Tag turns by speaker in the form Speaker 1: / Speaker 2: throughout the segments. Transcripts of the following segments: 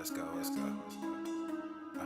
Speaker 1: let's go. Yeah.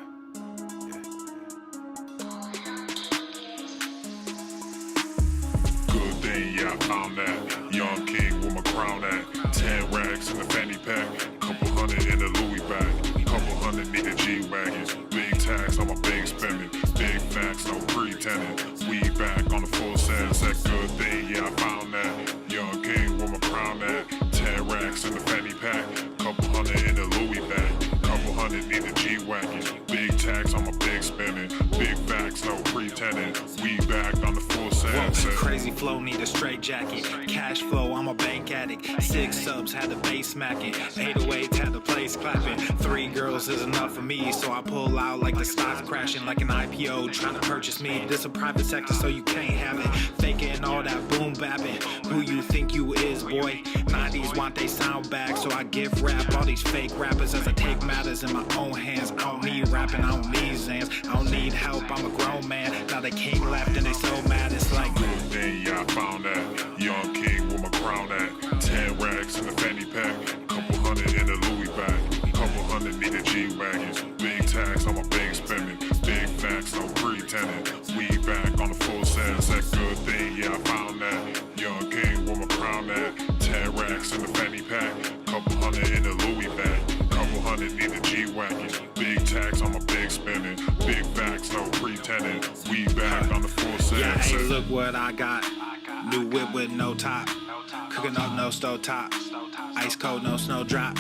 Speaker 2: Good thing, yeah, I found that. Young king with my crown at. 10 racks in the fanny pack. Couple hundred in the Louis bag. Couple hundred need a G-Wagon. Big tax on my big spending. Big facts, no pretending. We back on the full sense. That good thing, yeah, I found that. Young king with my crown at. 10 racks in the fanny pack. Couple hundred in the Louis bag. Couple hundred need a G-Wagon. Big tax on my big spending. Big facts, no pretending. We back on the full sense.
Speaker 1: Crazy flow, need a straight jacket. Cash flow, I'm a bank addict. 6 subs, had the bass smacking. 808s, had the place clapping. 3 girls is enough for me, so I pull out like the stock crashing. Like an IPO, trying to purchase me. This a private sector, so you can't have it. Faking all that boom bapping. Who you think you is, boy? 90s want they sound back, so I give rap all these fake rappers as I take matters in my own hands. I don't need rapping, I don't need Zans. I don't need help, I'm a grown man. Now they king left and they so mad, it's like
Speaker 2: Then yeah, I found that. Young king with my crown at. 10 racks in the fanny pack. Couple hundred in the Louis bag. Couple hundred need a G-Wagon. Big tax on my big spending. Big facts, no pretending. We back on the full sense. That good thing, yeah, I found that. Young king with my crown at. 10 racks in the fanny pack. Couple hundred in the Louis bag. Couple hundred need a G-Wagon. Big tax on my big spending. Big facts, no pretending. We back on the full sense.
Speaker 1: yeah, hey, look what I got. New whip with no top. Cooking up no stove top. Ice cold, no snow drop.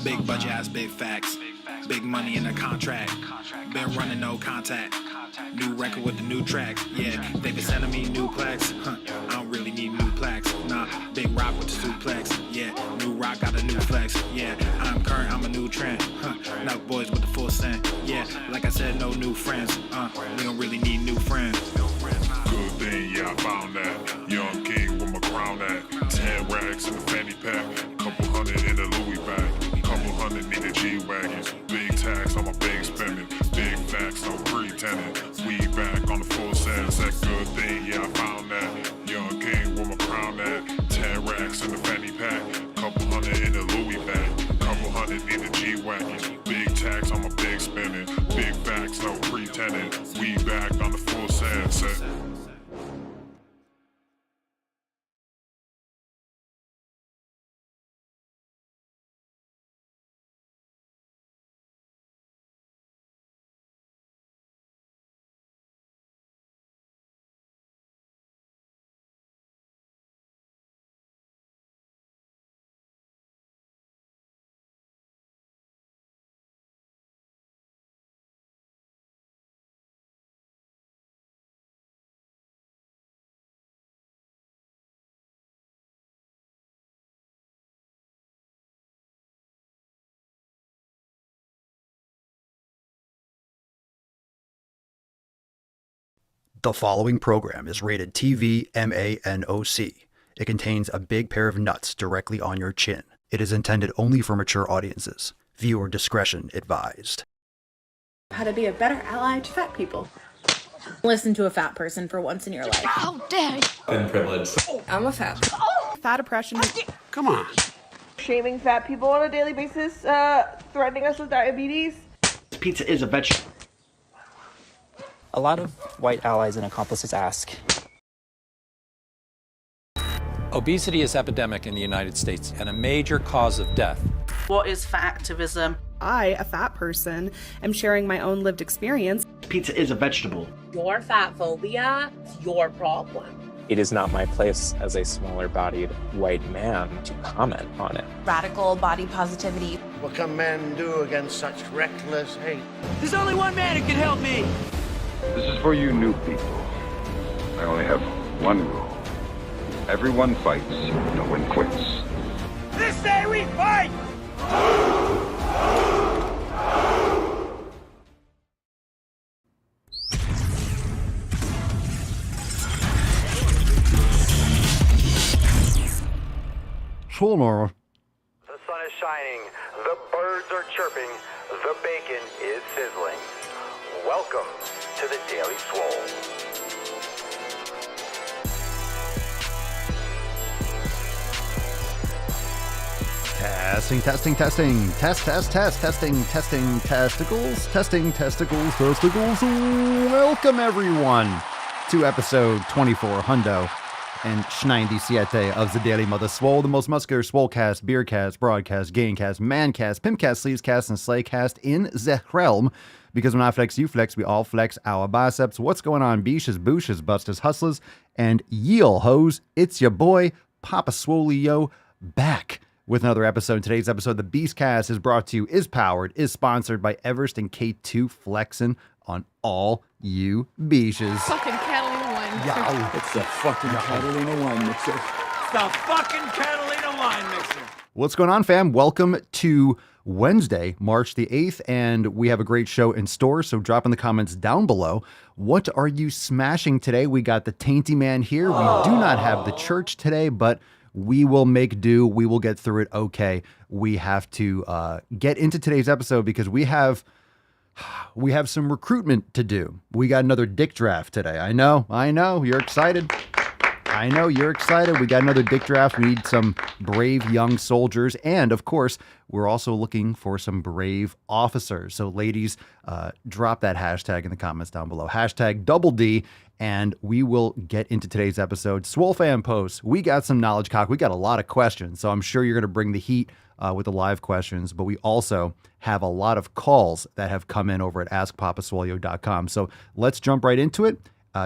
Speaker 1: Big budget ass, big facts. Big money in the contract. Been running no contact. New record with the new tracks. Yeah, they been sending me new plaques. I don't really need new plaques. Nah, big rock with the suplex. Yeah, new rock got a new flex. Yeah, I'm current, I'm a new trend. Now boys with the full scent. Yeah, like I said, no new friends. We don't really need new friends.
Speaker 2: Good thing, yeah, I found that. Young king with my crown at. 10 racks in the fanny pack. Couple hundred in the Louis bag. Couple hundred need a G-Wagon. Big tax on my big spending. Big facts, no pretending. We back on the full sense. That good thing, yeah, I found that. Young king with my crown at. 10 racks in the fanny pack. Couple hundred in the Louis bag. Couple hundred need a G-Wagon. Big tax on my big spending. Big facts, no pretending. We back on the full sense.
Speaker 3: The following program is rated TV MANOC. It contains a big pair of nuts directly on your chin. It is intended only for mature audiences. Viewer discretion advised.
Speaker 4: How to be a better ally to fat people. Listen to a fat person for once in your life.
Speaker 5: How dare you!
Speaker 6: Been privileged.
Speaker 4: I'm a fat.
Speaker 5: Fat oppression.
Speaker 7: Come on.
Speaker 8: Shaming fat people on a daily basis, threatening us with diabetes.
Speaker 7: Pizza is a vegetable.
Speaker 9: A lot of white allies and accomplices ask.
Speaker 10: Obesity is epidemic in the United States and a major cause of death.
Speaker 11: What is fat activism?
Speaker 5: I, a fat person, am sharing my own lived experience.
Speaker 7: Pizza is a vegetable.
Speaker 11: Your fat phobia is your problem.
Speaker 9: It is not my place as a smaller-bodied white man to comment on it.
Speaker 4: Radical body positivity.
Speaker 7: What can men do against such reckless hate?
Speaker 8: There's only one man who can help me.
Speaker 12: This is for you new people. I only have one rule. Everyone fights, no one quits.
Speaker 8: This day we fight!
Speaker 3: Swole.
Speaker 13: The sun is shining, the birds are chirping, the bacon is sizzling. Welcome to the Daily Swole.
Speaker 3: Testing, testing, testing. Testing testicles. Testing testicles. Welcome, everyone, to episode 24, Hundo and 97 of the Daily Mother Swole, the most muscular Swolecast, Beercast, Broadcast, Gamecast, Mancast, Pimpcast, Sleazecast, and Slaycast in the realm. Because when I flex, you flex, we all flex our biceps. What's going on, beaches, booshes, busters, hustlers, and yeel hoes? It's your boy, Papa Swole, yo, back with another episode. Today's episode, the Beastcast, is brought to you, is powered, is sponsored by Everest and K2 flexing on all you beaches.
Speaker 6: Fucking Catalina wine mixer.
Speaker 3: Yow.
Speaker 14: It's the fucking Catalina wine mixer.
Speaker 15: It's the fucking Catalina wine mixer.
Speaker 3: What's going on, fam? Welcome to Wednesday, March the 8th, and we have a great show in store, so drop in the comments down below. What are you smashing today? We got the Tainty Man here. We do not have the church today, but we will make do. We will get through it okay. We have to get into today's episode because we have some recruitment to do. We got another dick draft today. I know. You're excited. I know you're excited. We got another dick draft. We need some brave young soldiers. And of course, we're also looking for some brave officers. So ladies, drop that hashtag in the comments down below. Hashtag double D. And we will get into today's episode. Swole fan posts. We got some knowledge cock. We got a lot of questions. So I'm sure you're going to bring the heat with the live questions. But we also have a lot of calls that have come in over at askpapaswolio.com. So let's jump right into it.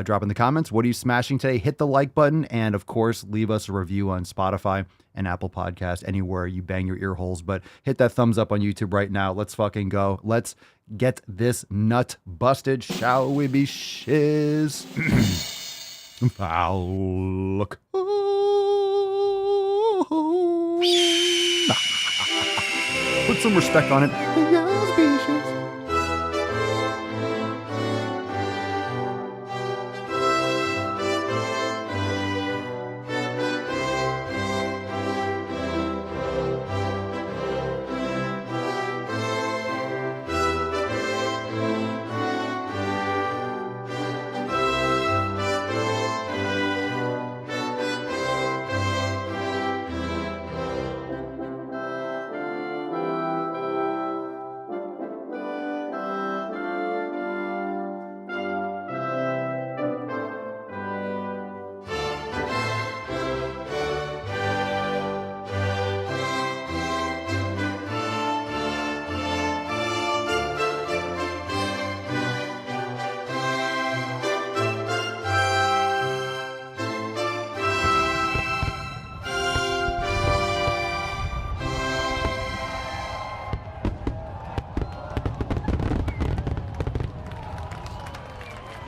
Speaker 3: Drop in the comments. What are you smashing today? Hit the like button. And of course, leave us a review on Spotify and Apple Podcasts, anywhere you bang your ear holes. But hit that thumbs up on YouTube right now. Let's fucking go. Let's get this nut busted. Shall we be shiz? Foul. Put some respect on it. Yes, be shiz.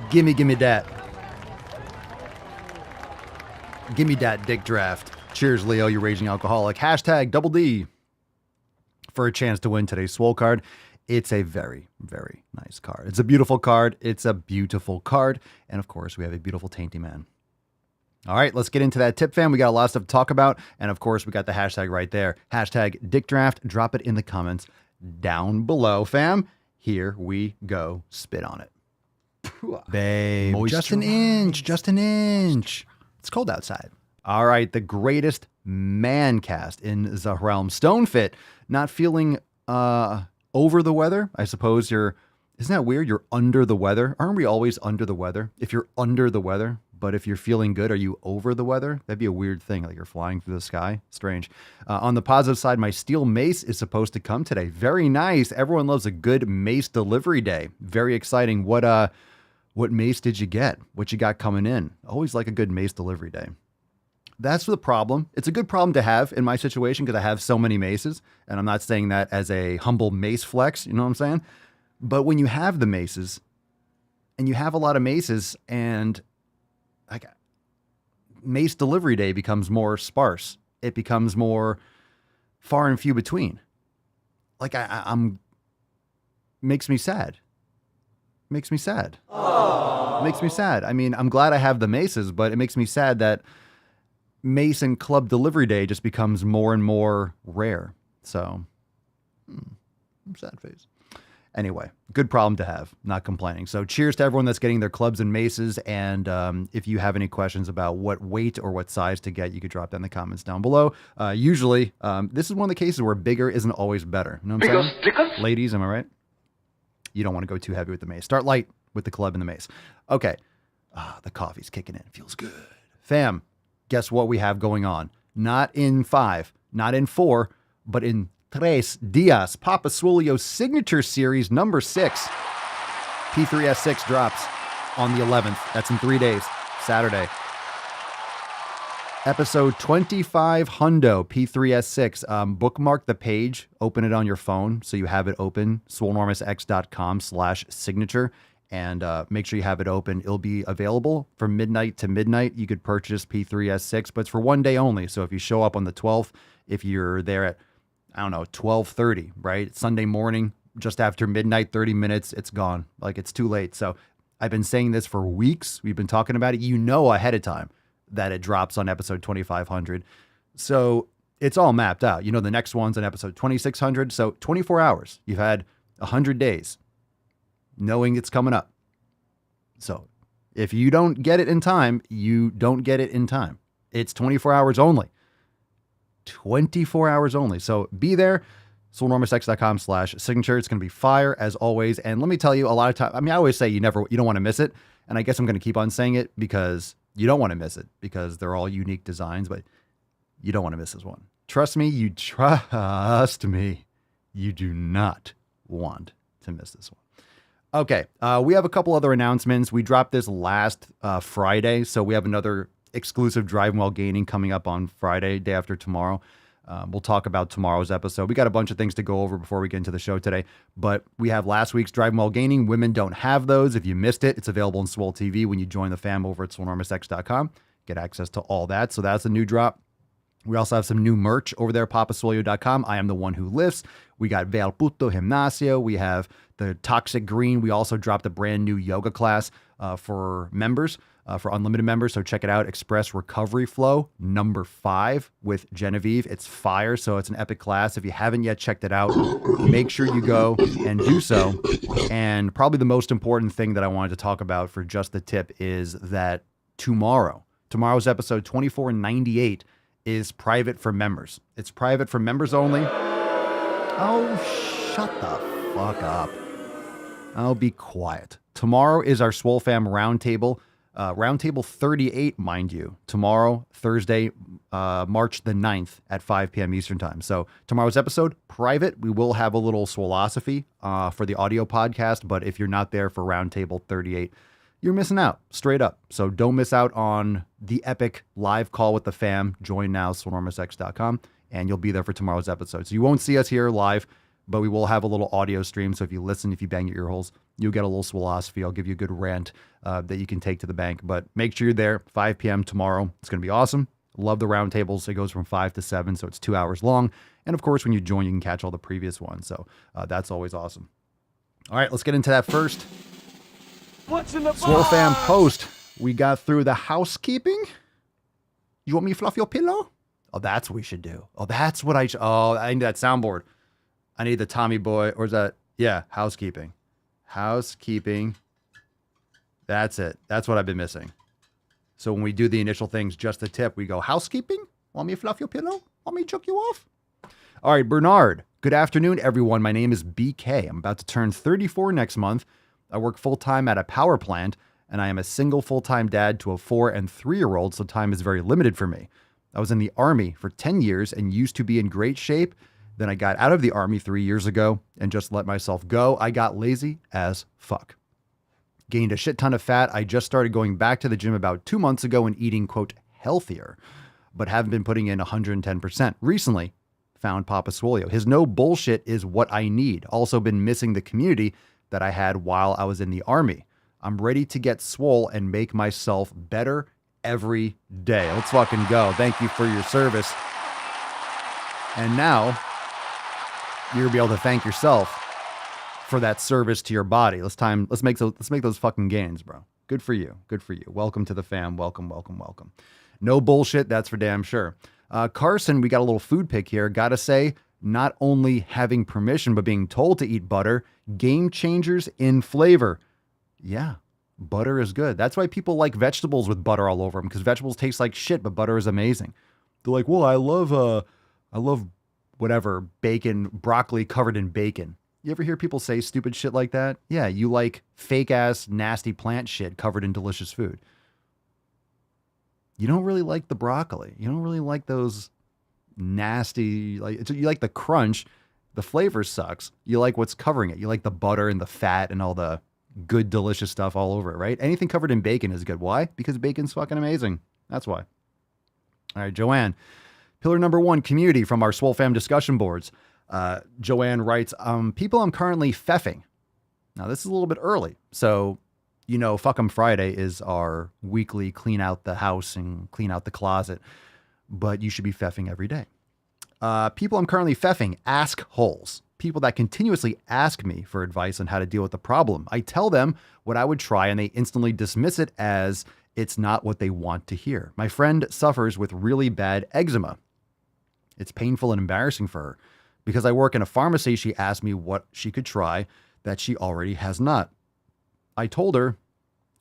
Speaker 3: Gimme that. Gimme that dick draft. Cheers, Leo, you raging alcoholic. Hashtag double D for a chance to win today's Swole card. It's a very, very nice card. It's a beautiful card. And of course, we have a beautiful Tainty Man. All right, let's get into that tip, fam. We got a lot of stuff to talk about. And of course, we got the hashtag right there. Hashtag dick draft. Drop it in the comments down below, fam. Here we go. Spit on it. Babe, just an inch. It's cold outside. All right, the greatest man cast in the realm. Stonefit, not feeling over the weather. I suppose isn't that weird? You're under the weather. Aren't we always under the weather? If you're under the weather, but if you're feeling good, are you over the weather? That'd be a weird thing, like you're flying through the sky. Strange. On the positive side, my steel mace is supposed to come today. Very nice. Everyone loves a good mace delivery day. Very exciting. What mace did you get? What you got coming in? Always like a good mace delivery day. That's the problem. It's a good problem to have in my situation because I have so many maces. And I'm not saying that as a humble mace flex, you know what I'm saying? But when you have the maces, and you have a lot of maces, and like mace delivery day becomes more sparse. It becomes more far and few between. Like I'm makes me sad. Makes me sad. I mean, I'm glad I have the maces, but it makes me sad that mace and club delivery day just becomes more and more rare. So, sad face. Anyway, good problem to have, not complaining. So cheers to everyone that's getting their clubs and maces. And if you have any questions about what weight or what size to get, you could drop that in the comments down below. Usually, this is one of the cases where bigger isn't always better. You know what I'm saying? Ladies, am I right? You don't want to go too heavy with the mace. Start light with the club and the mace. Okay. The coffee's kicking in. Feels good. Fam, guess what we have going on? Not in 5, not in 4, but in 3 días. Papa Swole's signature series number 6. P3S6 drops on the 11th. That's in 3 days. Saturday. Episode 25 Hundo, P3S6. Bookmark the page. Open it on your phone so you have it open. swolenormousx.com/signature. And make sure you have it open. It'll be available from midnight to midnight. You could purchase P3S6, but it's for one day only. So if you show up on the 12th, if you're there at, 12:30, right? Sunday morning, just after midnight, 30 minutes, it's gone. Like, it's too late. So I've been saying this for weeks. We've been talking about it. You know ahead of time that it drops on episode 2500. So it's all mapped out. You know the next one's on episode 2600. So 24 hours. You've had 100 days knowing it's coming up. So if you don't get it in time, you don't get it in time. It's 24 hours only. 24 hours only. So be there. swolenormousx.com/signature. It's going to be fire as always. And let me tell you, a lot of time, I always say you don't want to miss it. And I guess I'm going to keep on saying it because you don't want to miss it because they're all unique designs, but you don't want to miss this one. Trust me. You do not want to miss this one. Okay, we have a couple other announcements. We dropped this last Friday, so we have another exclusive Driving While Gaining coming up on Friday, day after tomorrow. We'll talk about tomorrow's episode. We got a bunch of things to go over before we get into the show today, but we have last week's Driving While Gaining. Women don't have those. If you missed it, it's available on Swole TV when you join the fam over at swolenormousx.com. Get access to all that, so that's a new drop. We also have some new merch over there, papaswolio.com. I am the one who lifts. We got Veal Puto Gimnasio. We have the Toxic Green. We also dropped a brand new yoga class for members, for unlimited members. So check it out. Express Recovery Flow, number 5 with Genevieve. It's fire. So it's an epic class. If you haven't yet checked it out, make sure you go and do so. And probably the most important thing that I wanted to talk about for just the tip is that tomorrow's episode 2498 is private for members. It's private for members only. Oh, shut the fuck up. I'll be quiet. Tomorrow is our Swole Fam Roundtable. Roundtable 38, mind you. Tomorrow, Thursday, March the 9th at 5 p.m. Eastern Time. So tomorrow's episode, private. We will have a little Swolosophy for the audio podcast, but if you're not there for Roundtable 38, you're missing out, straight up. So don't miss out on the epic live call with the fam. Join now, swolenormousx.com, and you'll be there for tomorrow's episode. So you won't see us here live, but we will have a little audio stream. So if you listen, if you bang your ear holes, you'll get a little Swolosophy. I'll give you a good rant that you can take to the bank. But make sure you're there, 5 p.m. tomorrow. It's going to be awesome. Love the roundtables. It goes from 5 to 7, so it's 2 hours long. And of course, when you join, you can catch all the previous ones. So that's always awesome. All right, let's get into that first.
Speaker 15: What's in the
Speaker 3: Swole Fam post. We got through the housekeeping. You want me to fluff your pillow? Oh, that's what we should do. Oh, that's what I should. Oh, I need that soundboard. I need the Tommy Boy. Or is that? Yeah, housekeeping. Housekeeping. That's it. That's what I've been missing. So when we do the initial things, just the tip, we go, housekeeping? Want me to fluff your pillow? Want me to choke you off? All right, Bernard. Good afternoon, everyone. My name is BK. I'm about to turn 34 next month. I work full-time at a power plant, and I am a single full-time dad to a 4- and 3-year-old, so time is very limited for me. I was in the Army for 10 years and used to be in great shape. Then I got out of the Army 3 years ago and just let myself go. I got lazy as fuck. Gained a shit ton of fat. I just started going back to the gym about 2 months ago and eating, quote, healthier, but haven't been putting in 110%. Recently, found Papa Swole. His no bullshit is what I need. Also been missing the community that I had while I was in the Army. I'm ready to get swole and make myself better every day. Let's fucking go. Thank you for your service. And now you're gonna be able to thank yourself for that service to your body. Let's make those fucking gains, bro. Good for you. Good for you. Welcome to the fam. Welcome, welcome, welcome. No bullshit. That's for damn sure. Carson, we got a little food pick here. Gotta say, Not only having permission, but being told to eat butter. Game changers in flavor. Yeah, butter is good. That's why people like vegetables with butter all over them, because vegetables taste like shit, but butter is amazing. They're like, well, I love whatever, bacon, broccoli covered in bacon. You ever hear people say stupid shit like that? Yeah, you like fake ass, nasty plant shit covered in delicious food. You don't really like the broccoli. You don't really like those nasty, you like the crunch. The flavor sucks. You like what's covering it. You like the butter and the fat and all the good, delicious stuff all over it, right? Anything covered in bacon is good. Why? Because bacon's fucking amazing. That's why. All right, Joanne. Pillar number 1, community from our Swole Fam discussion boards. Joanne writes, people I'm currently feffing. Now, this is a little bit early. So, Fuck 'em Friday is our weekly clean out the house and clean out the closet. But you should be feffing every day. People I'm currently feffing, ask holes. People that continuously ask me for advice on how to deal with the problem. I tell them what I would try and they instantly dismiss it as it's not what they want to hear. My friend suffers with really bad eczema. It's painful and embarrassing for her. Because I work in a pharmacy, she asked me what she could try that she already has not. I told her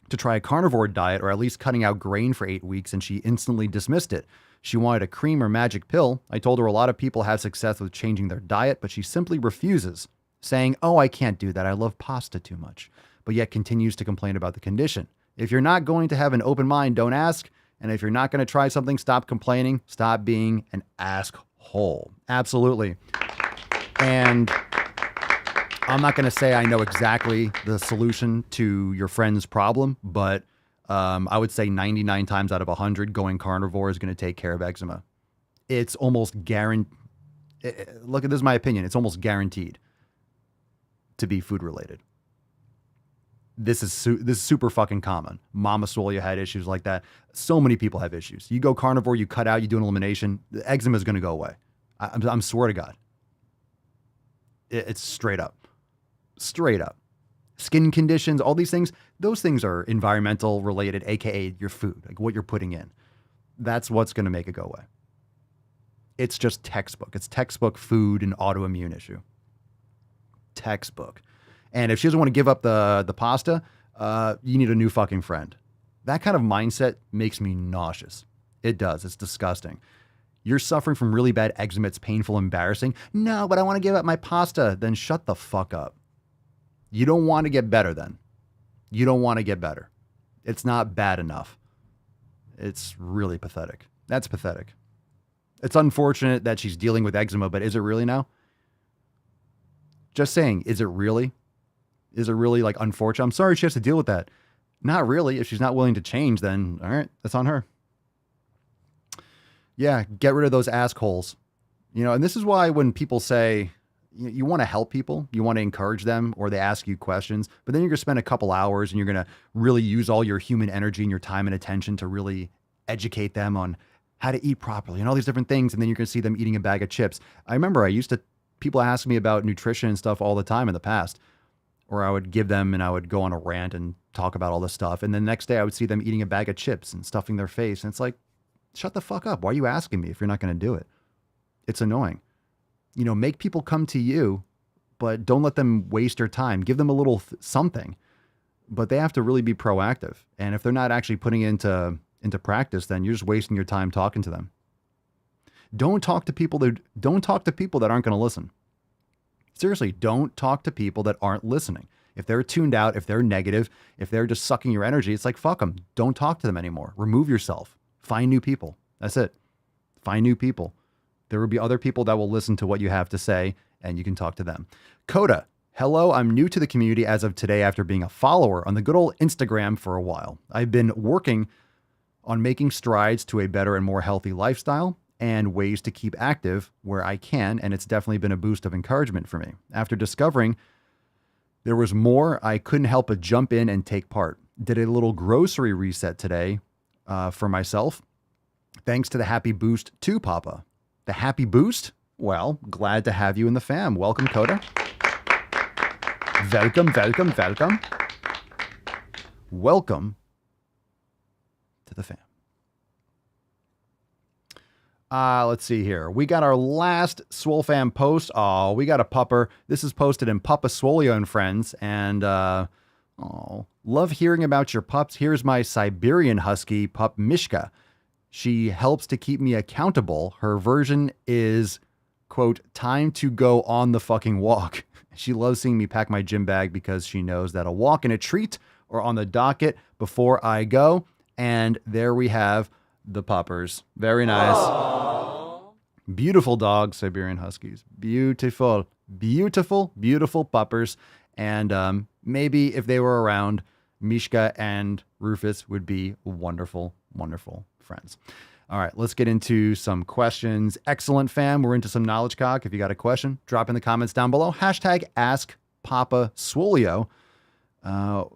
Speaker 3: to try a carnivore diet or at least cutting out grain for 8 weeks, and she instantly dismissed it. She wanted a cream or magic pill. I told her a lot of people have success with changing their diet, but she simply refuses, saying, oh, I can't do that. I love pasta too much, but yet continues to complain about the condition. If you're not going to have an open mind, don't ask. And if you're not going to try something, stop complaining. Stop being an asshole. Absolutely. And I'm not going to say I know exactly the solution to your friend's problem, but I would say 99 times out of 100 going carnivore is going to take care of eczema. It's almost guaranteed. Look, this is my opinion. It's almost guaranteed to be food related. This is super fucking common. Mama Swole, you had issues like that. So many people have issues. You go carnivore, you cut out, you do an elimination, the eczema is going to go away. I'm swear to God. It's straight up. Straight up. Skin conditions, all these things, those things are environmental related, aka your food, like what you're putting in. That's what's going to make it go away. It's just textbook. It's textbook food and autoimmune issue. Textbook. And if she doesn't want to give up the pasta, you need a new fucking friend. That kind of mindset makes me nauseous. It does. It's disgusting. You're suffering from really bad eczema. It's painful, embarrassing. No, but I want to give up my pasta. Then shut the fuck up. You don't want to get better then. You don't want to get better. It's not bad enough. It's really pathetic. That's pathetic. It's unfortunate that she's dealing with eczema, but is it really now? Just saying, is it really? Is it really like unfortunate? I'm sorry she has to deal with that. Not really. If she's not willing to change, then all right, that's on her. Yeah, get rid of those assholes. And this is why when people say you want to help people, you want to encourage them, or they ask you questions, but then you're going to spend a couple hours and you're going to really use all your human energy and your time and attention to really educate them on how to eat properly and all these different things. And then you're going to see them eating a bag of chips. I remember people ask me about nutrition and stuff all the time in the past, or I would give them and I would go on a rant and talk about all this stuff. And then the next day I would see them eating a bag of chips and stuffing their face. And it's like, shut the fuck up. Why are you asking me if you're not going to do it? It's annoying. Make people come to you, but don't let them waste your time. Give them a little something, but they have to really be proactive. And if they're not actually putting it into practice, then you're just wasting your time talking to them. Don't talk to people that aren't going to listen. Seriously, don't talk to people that aren't listening. If they're tuned out, if they're negative, if they're just sucking your energy, it's like, fuck them. Don't talk to them anymore. Remove yourself. Find new people. That's it. Find new people. There will be other people that will listen to what you have to say, and you can talk to them. Coda, hello. I'm new to the community as of today after being a follower on the good old Instagram for a while. I've been working on making strides to a better and more healthy lifestyle and ways to keep active where I can, and it's definitely been a boost of encouragement for me. After discovering there was more, I couldn't help but jump in and take part. Did a little grocery reset today for myself, thanks to the Happy Boost 2, Papa. The Happy Boost? Well, glad to have you in the fam. Welcome, Coda. Welcome, welcome, welcome. Welcome to the fam. Let's see here. We got our last Swole fam post. Oh, we got a pupper. This is posted in Puppa Swolio and Friends. And, love hearing about your pups. Here's my Siberian Husky pup, Mishka. She helps to keep me accountable. Her version is, quote, time to go on the fucking walk. She loves seeing me pack my gym bag because she knows that a walk and a treat are on the docket before I go. And there we have the puppers. Very nice. Aww. Beautiful dogs, Siberian Huskies. Beautiful, beautiful, beautiful puppers. And maybe if they were around, Mishka and Rufus would be wonderful, wonderful friends. All right, let's get into some questions. Excellent, fam. We're into some knowledge cock. If you got a question, drop in the comments down below. Hashtag Ask Papa Swolio.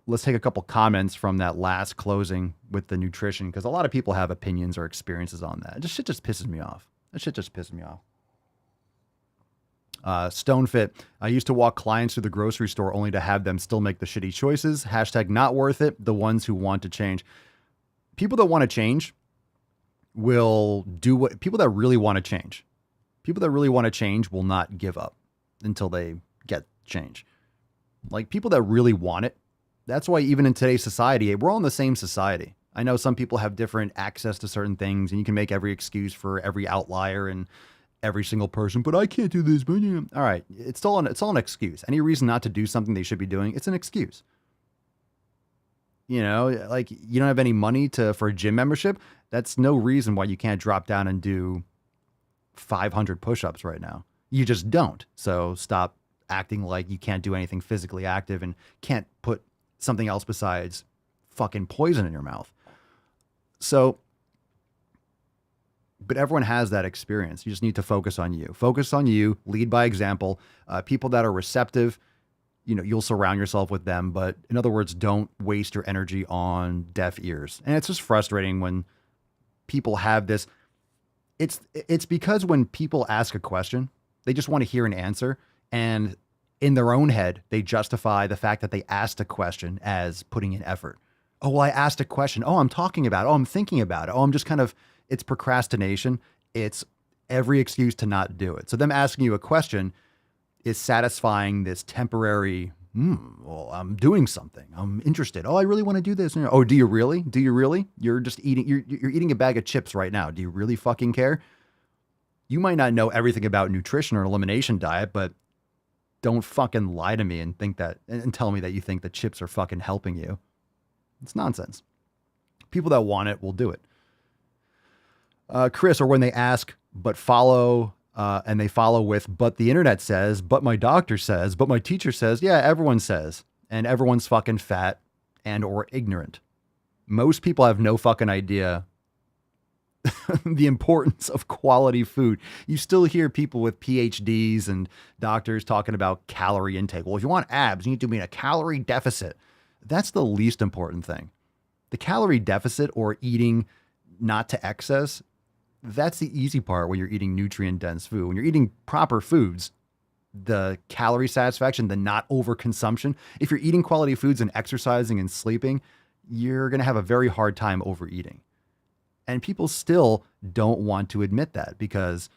Speaker 3: Let's take a couple comments from that last closing with the nutrition, because a lot of people have opinions or experiences on that. This shit just pisses me off. That shit just pisses me off. Stonefit. I used to walk clients through the grocery store only to have them still make the shitty choices. Hashtag not worth it. The ones who want to change. People that want to change will do what people that really want to change. People that really want to change will not give up until they get change. Like people that really want it. That's why even in today's society, we're all in the same society. I know some people have different access to certain things and you can make every excuse for every outlier and every single person, but I can't do this. But yeah. All right. It's all an excuse. Any reason not to do something they should be doing, it's an excuse. You know, like you don't have any money for a gym membership. That's no reason why you can't drop down and do 500 push-ups right now. You just don't. So stop acting like you can't do anything physically active and can't put something else besides fucking poison in your mouth. So, but everyone has that experience. You just need to focus on you. Focus on you, lead by example. People that are receptive, you know, you'll surround yourself with them. But in other words, don't waste your energy on deaf ears. And it's just frustrating when people have this. It's because when people ask a question, they just want to hear an answer. And in their own head, they justify the fact that they asked a question as putting in effort. Oh, well, I asked a question. Oh, I'm talking about it. Oh, I'm thinking about it. Oh, I'm just kind of, it's procrastination. It's every excuse to not do it. So them asking you a question is satisfying this temporary, well, I'm doing something. I'm interested. Oh, I really want to do this. Oh, do you really? Do you really? You're just eating, you're eating a bag of chips right now. Do you really fucking care? You might not know everything about nutrition or elimination diet, but don't fucking lie to me and think that, and tell me that you think the chips are fucking helping you. It's nonsense. People that want it will do it. Chris, or when they ask, but follow, and they follow with, but the internet says, but my doctor says, but my teacher says, yeah, everyone says, and everyone's fucking fat and or ignorant. Most people have no fucking idea the importance of quality food. You still hear people with PhDs and doctors talking about calorie intake. Well, if you want abs, you need to be in a calorie deficit. That's the least important thing. The calorie deficit or eating not to excess, that's the easy part when you're eating nutrient-dense food. When you're eating proper foods, the calorie satisfaction, the not overconsumption. If you're eating quality foods and exercising and sleeping, you're going to have a very hard time overeating. And people still don't want to admit that because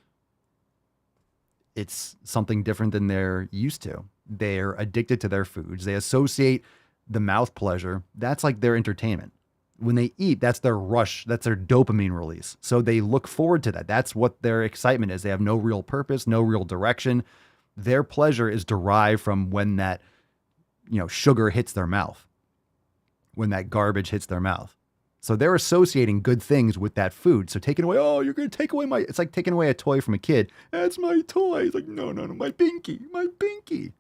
Speaker 3: it's something different than they're used to. They're addicted to their foods. They associate the mouth pleasure. That's like their entertainment. When they eat, that's their rush. That's their dopamine release. So they look forward to that. That's what their excitement is. They have no real purpose, no real direction. Their pleasure is derived from when that, sugar hits their mouth, when that garbage hits their mouth. So they're associating good things with that food. So taking away, oh, you're going to take away it's like taking away a toy from a kid. That's my toy. It's like, no, my binky.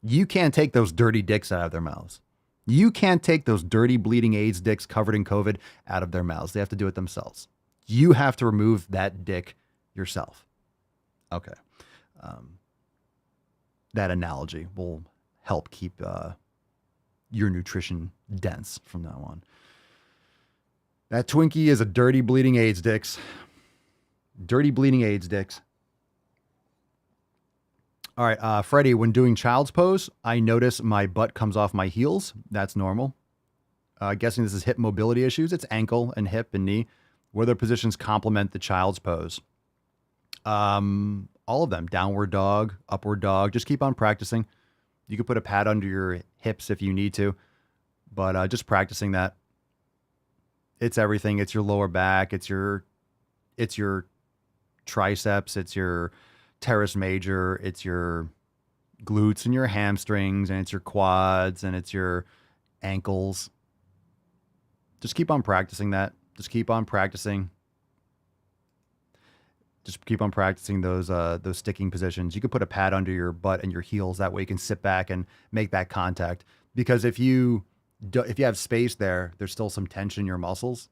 Speaker 3: You can't take those dirty dicks out of their mouths. You can't take those dirty, bleeding AIDS dicks covered in COVID out of their mouths. They have to do it themselves. You have to remove that dick yourself. Okay. That analogy will help keep your nutrition dense from now on. That Twinkie is a dirty, bleeding AIDS dicks. Dirty, bleeding AIDS dicks. All right, Freddie, when doing child's pose, I notice my butt comes off my heels. That's normal. Guessing this is hip mobility issues. It's ankle and hip and knee. What other positions complement the child's pose? All of them. Downward dog, upward dog. Just keep on practicing. You could put a pad under your hips if you need to, but just practicing that. It's everything. It's your lower back. It's your triceps. It's your teres major. It's your glutes and your hamstrings, and it's your quads, and it's your ankles. Just keep on practicing that. Just keep on practicing. Just keep on practicing those sticking positions. You could put a pad under your butt and your heels. That way you can sit back and make that contact. Because if you have space there, there's still some tension in your muscles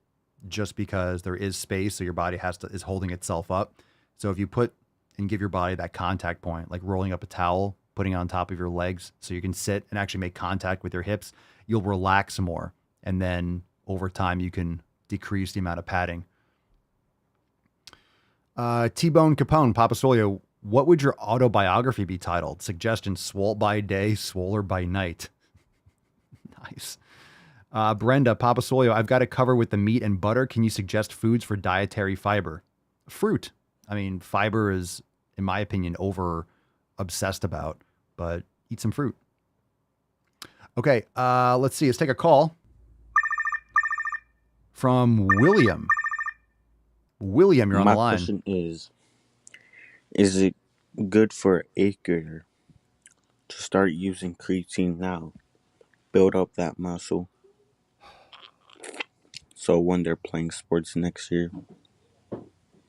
Speaker 3: just because there is space. So your body is holding itself up. So if you put and give your body that contact point, like rolling up a towel, putting it on top of your legs so you can sit and actually make contact with your hips, you'll relax more. And then over time, you can decrease the amount of padding. T-Bone Capone, Papa Solio, what would your autobiography be titled? Suggestion: Swole by day, Swoller by night. Nice. Brenda, Papa Solio, I've got it covered with the meat and butter. Can you suggest foods for dietary fiber? Fruit. I mean, fiber is, in my opinion, over obsessed about, but eat some fruit. Okay, let's see. Let's take a call from William. William, you're on the line.
Speaker 6: My question is it good for an 8th grader to start using creatine now? Build up that muscle. So when they're playing sports next year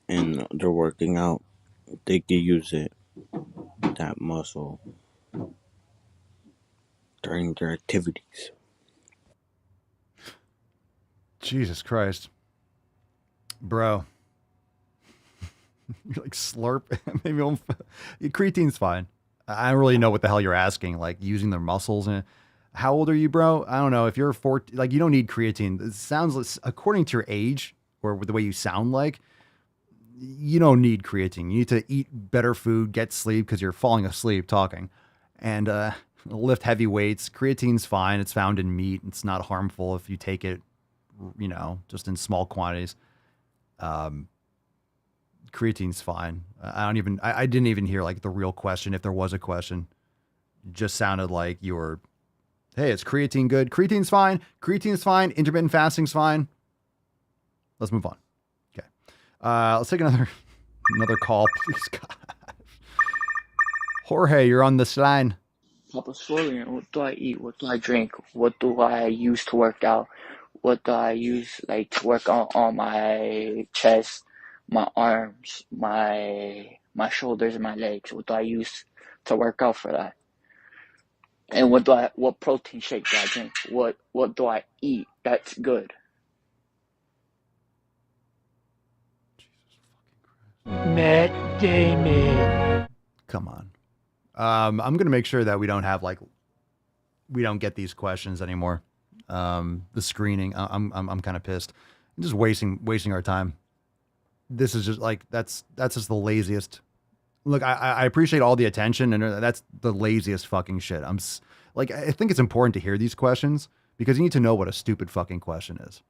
Speaker 6: and they're working out, they can use that muscle during their activities.
Speaker 3: Jesus Christ. Bro. You're like slurp. Maybe creatine's fine. I don't really know what the hell you're asking. Like using their muscles. And how old are you, bro? I don't know. If you're 14, like you don't need creatine. It sounds, according to your age or the way you sound like, you don't need creatine. You need to eat better food, get sleep because you're falling asleep talking, and lift heavy weights. Creatine's fine. It's found in meat. It's not harmful if you take it, just in small quantities. Creatine's fine. I didn't even hear like the real question. If there was a question, it just sounded like you were, hey, is creatine good? Creatine's fine. Creatine's fine. Intermittent fasting's fine. Let's move on. Okay. Let's take another call, please. God. Jorge, you're on this line.
Speaker 16: Papa Swole, what do I eat? What do I drink? What do I use to work out? What do I use to work on my chest, my arms, my shoulders, and my legs? What do I use to work out for that? And what protein shake do I drink? What do I eat that's good?
Speaker 14: Matt Damon.
Speaker 3: Come on. I'm going to make sure that we don't have we don't get these questions anymore. The screening, I'm kind of pissed. I'm just wasting our time. This is just that's just the laziest. Look, I appreciate all the attention, and that's the laziest fucking shit. I think it's important to hear these questions because you need to know what a stupid fucking question is.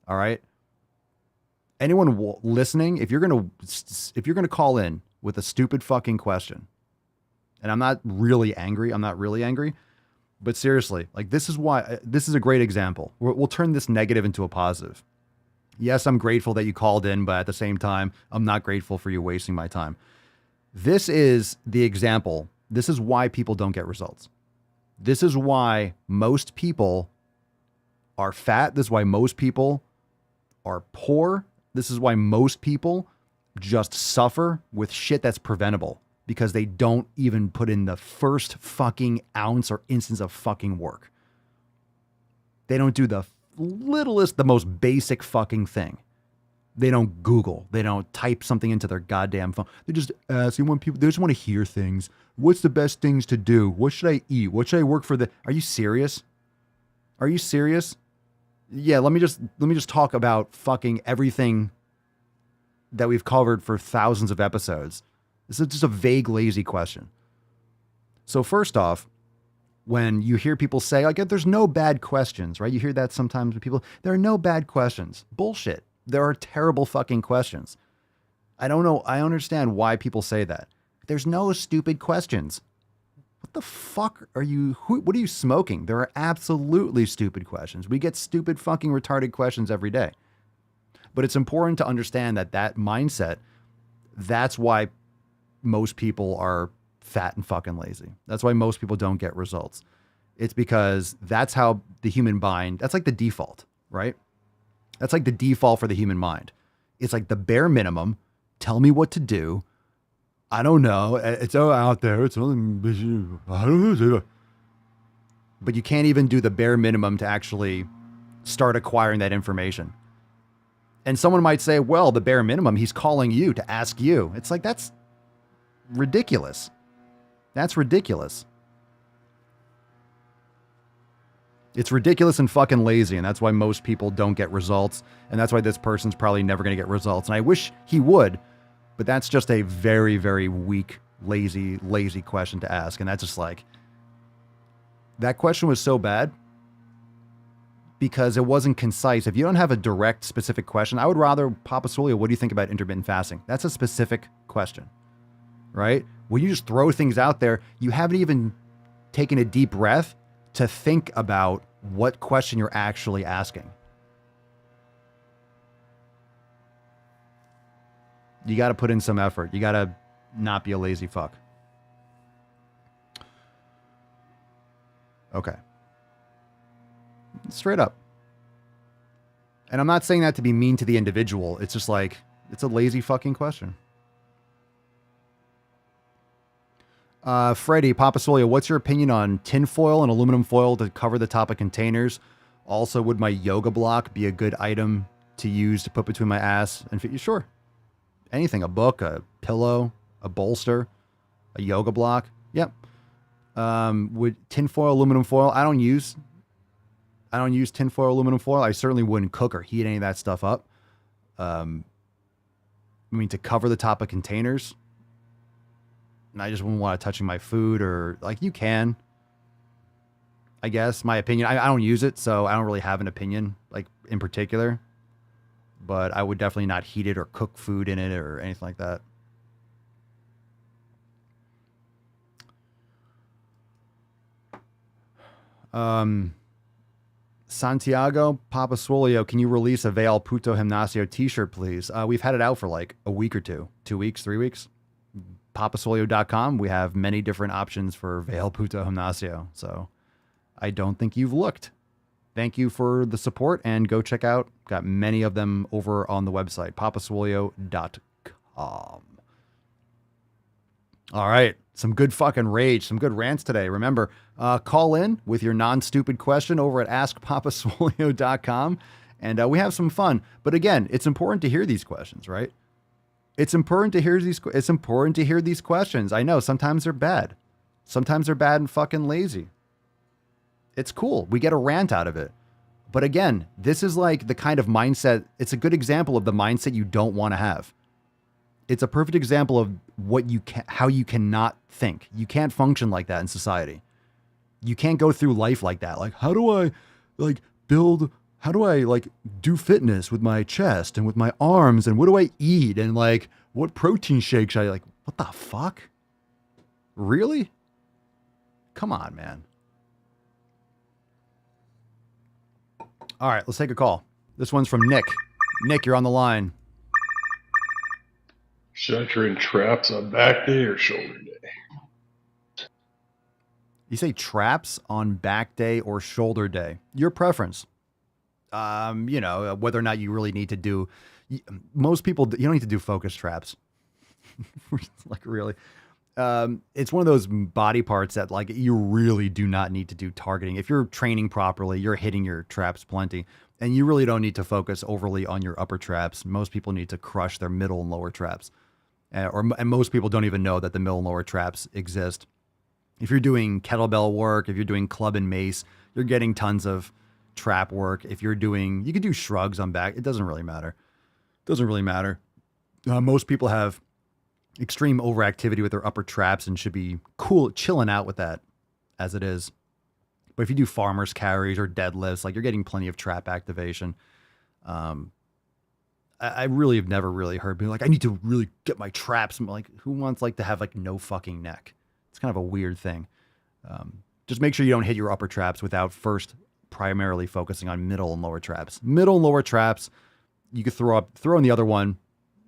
Speaker 3: All right. Anyone listening, if you're gonna call in with a stupid fucking question, and I'm not really angry, but seriously, this is why this is a great example. We'll turn this negative into a positive. Yes, I'm grateful that you called in, but at the same time, I'm not grateful for you wasting my time. This is the example. This is why people don't get results. This is why most people are fat. This is why most people are poor. This is why most people just suffer with shit that's preventable because they don't even put in the first fucking ounce or instance of fucking work. They don't do the littlest, the most basic fucking thing. They don't Google. They don't type something into their goddamn phone. They just ask. They just want to hear things. What's the best things to do? What should I eat? What should I work for? Are you serious? Are you serious? Yeah, let me just talk about fucking everything that we've covered for thousands of episodes. This is just a vague, lazy question. So first off, when you hear people say, there's no bad questions, right? You hear that sometimes when people, there are no bad questions. Bullshit. There are terrible fucking questions. I don't know. I understand why people say that. There's no stupid questions. What the fuck are you, what are you smoking? There are absolutely stupid questions. We get stupid fucking retarded questions every day. But it's important to understand that that mindset, that's why most people are fat and fucking lazy. That's why most people don't get results. It's because that's how the human mind, that's like the default, right? That's like the default for the human mind. It's like the bare minimum. Tell me what to do. I don't know. It's all out there. It's only, I don't know. But you can't even do the bare minimum to actually start acquiring that information. And someone might say, well, the bare minimum, he's calling you to ask you. It's like, that's ridiculous. That's ridiculous. It's ridiculous and fucking lazy. And that's why most people don't get results. And that's why this person's probably never going to get results. And I wish he would. But that's just a very, very weak, lazy question to ask. And that's just like, that question was so bad because it wasn't concise. If you don't have a direct, specific question, I would rather, Papa Swole, what do you think about intermittent fasting? That's a specific question, right? When you just throw things out there, you haven't even taken a deep breath to think about what question you're actually asking. You got to put in some effort. You got to not be a lazy fuck. Okay. Straight up. And I'm not saying that to be mean to the individual. It's just like, it's a lazy fucking question. Freddie, Papa Swole, what's your opinion on tinfoil and aluminum foil to cover the top of containers? Also, would my yoga block be a good item to use to put between my ass and feet? Sure. Anything, a book, a pillow, a bolster, a yoga block. Yep. Would tinfoil, aluminum foil? I don't use tinfoil, aluminum foil. I certainly wouldn't cook or heat any of that stuff up. I mean, to cover the top of containers. And I just wouldn't want it touching my food or like you can. I guess my opinion. I don't use it, so I don't really have an opinion like in particular. But I would definitely not heat it or cook food in it or anything like that. Santiago, Papa Swole, can you release a Veil Puto Gimnasio t-shirt, please? We've had it out for like a week or 2 weeks, 3 weeks. Papaswolio.com. We have many different options for Veil Puto Gimnasio. So I don't think you've looked. Thank you for the support and go check out. Got many of them over on the website, papaswolio.com. All right. Some good fucking rage, some good rants today. Remember, call in with your non-stupid question over at askpapaswolio.com and we have some fun. But again, it's important to hear these questions, right? It's important to hear these questions. I know sometimes they're bad. Sometimes they're bad and fucking lazy. It's cool. We get a rant out of it. But again, this is like the kind of mindset. It's a good example of the mindset you don't want to have. It's a perfect example of how you cannot think. You can't function like that in society. You can't go through life like that. Like, how do I do fitness with my chest and with my arms? And what do I eat? And like, what protein shake should I like? What the fuck? Really? Come on, man. All right, let's take a call. This one's from Nick. Nick, you're on the line.
Speaker 17: Should I train traps on back day or shoulder day?
Speaker 3: You say traps on back day or shoulder day. Your preference. Whether or not you really need to do. Most people, you don't need to do focus traps. Like really. It's one of those body parts that like you really do not need to do targeting. If you're training properly, you're hitting your traps plenty and you really don't need to focus overly on your upper traps. Most people need to crush their middle and lower traps. And most people don't even know that the middle and lower traps exist. If you're doing kettlebell work, if you're doing club and mace, you're getting tons of trap work. If you're doing, you can do shrugs on back. It doesn't really matter. Most people have extreme overactivity with their upper traps and should be cool, chilling out with that as it is. But if you do farmer's carries or deadlifts, like you're getting plenty of trap activation. I really have never really heard being like, I need to really get my traps. I'm like, who wants like to have like no fucking neck? It's kind of a weird thing. Just make sure you don't hit your upper traps without first primarily focusing on middle and lower traps. Middle and lower traps, you could throw in the other one,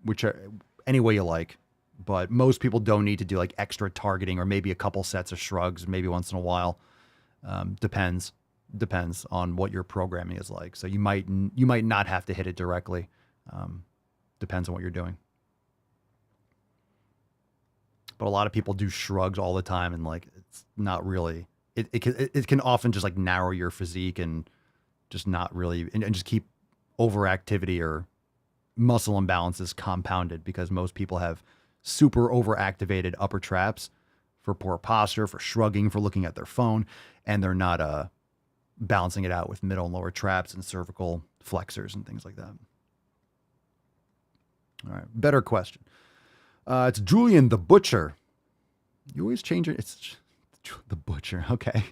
Speaker 3: which are any way you like. But most people don't need to do like extra targeting or maybe a couple sets of shrugs, maybe once in a while. Depends on what your programming is like. So you might not have to hit it directly. Depends on what you're doing. But a lot of people do shrugs all the time, and like it's not really. It can often just like narrow your physique and just not really and just keep overactivity or muscle imbalances compounded because most people have super overactivated upper traps for poor posture, for shrugging, for looking at their phone, and they're not balancing it out with middle and lower traps and cervical flexors and things like that. All right, better question. It's Julian the Butcher. You always change it. It's the Butcher. Okay.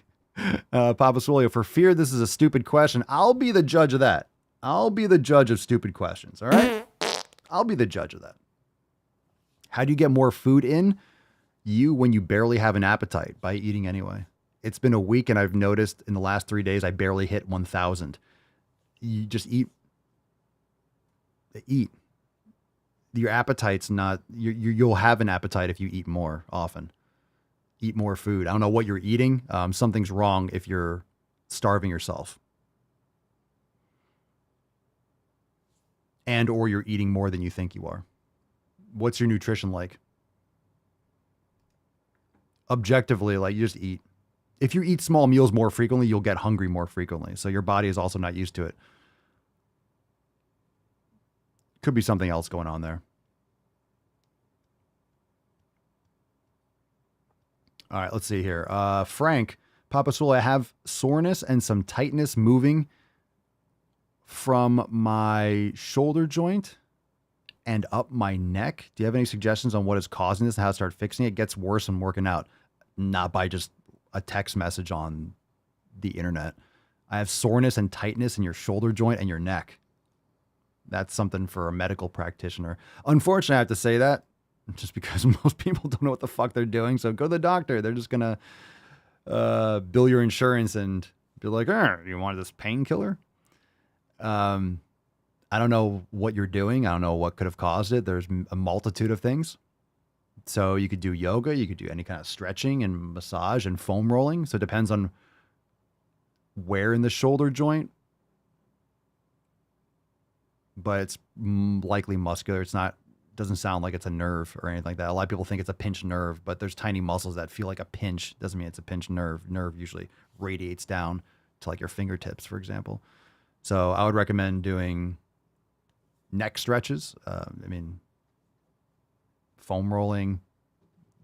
Speaker 3: Papa Swole, for fear this is a stupid question, I'll be the judge of that. I'll be the judge of stupid questions. All right. I'll be the judge of that. How do you get more food in you when you barely have an appetite? By eating anyway. It's been a week and I've noticed in the last 3 days I barely hit 1,000. You just eat. Eat. Your appetite's not. You'll have an appetite if you eat more often. Eat more food. I don't know what you're eating. Something's wrong if you're starving yourself. And or you're eating more than you think you are. What's your nutrition like? Objectively, like you just eat. If you eat small meals more frequently, you'll get hungry more frequently. So your body is also not used to it. Could be something else going on there. All right, let's see here. Frank, Papa Swole, I have soreness and some tightness moving from my shoulder joint and up my neck. Do you have any suggestions on what is causing this and how to start fixing it? It gets worse when working out, not by just a text message on the internet. I have soreness and tightness in your shoulder joint and your neck. That's something for a medical practitioner. Unfortunately, I have to say that just because most people don't know what the fuck they're doing. So go to the doctor. They're just going to bill your insurance and be like, you want this painkiller? I don't know what you're doing. I don't know what could have caused it. There's a multitude of things. So you could do yoga. You could do any kind of stretching and massage and foam rolling. So it depends on where in the shoulder joint. But it's likely muscular. It's not, doesn't sound like it's a nerve or anything like that. A lot of people think it's a pinched nerve, but there's tiny muscles that feel like a pinch. Doesn't mean it's a pinched nerve. Nerve usually radiates down to like your fingertips, for example. So I would recommend doing neck stretches. Foam rolling,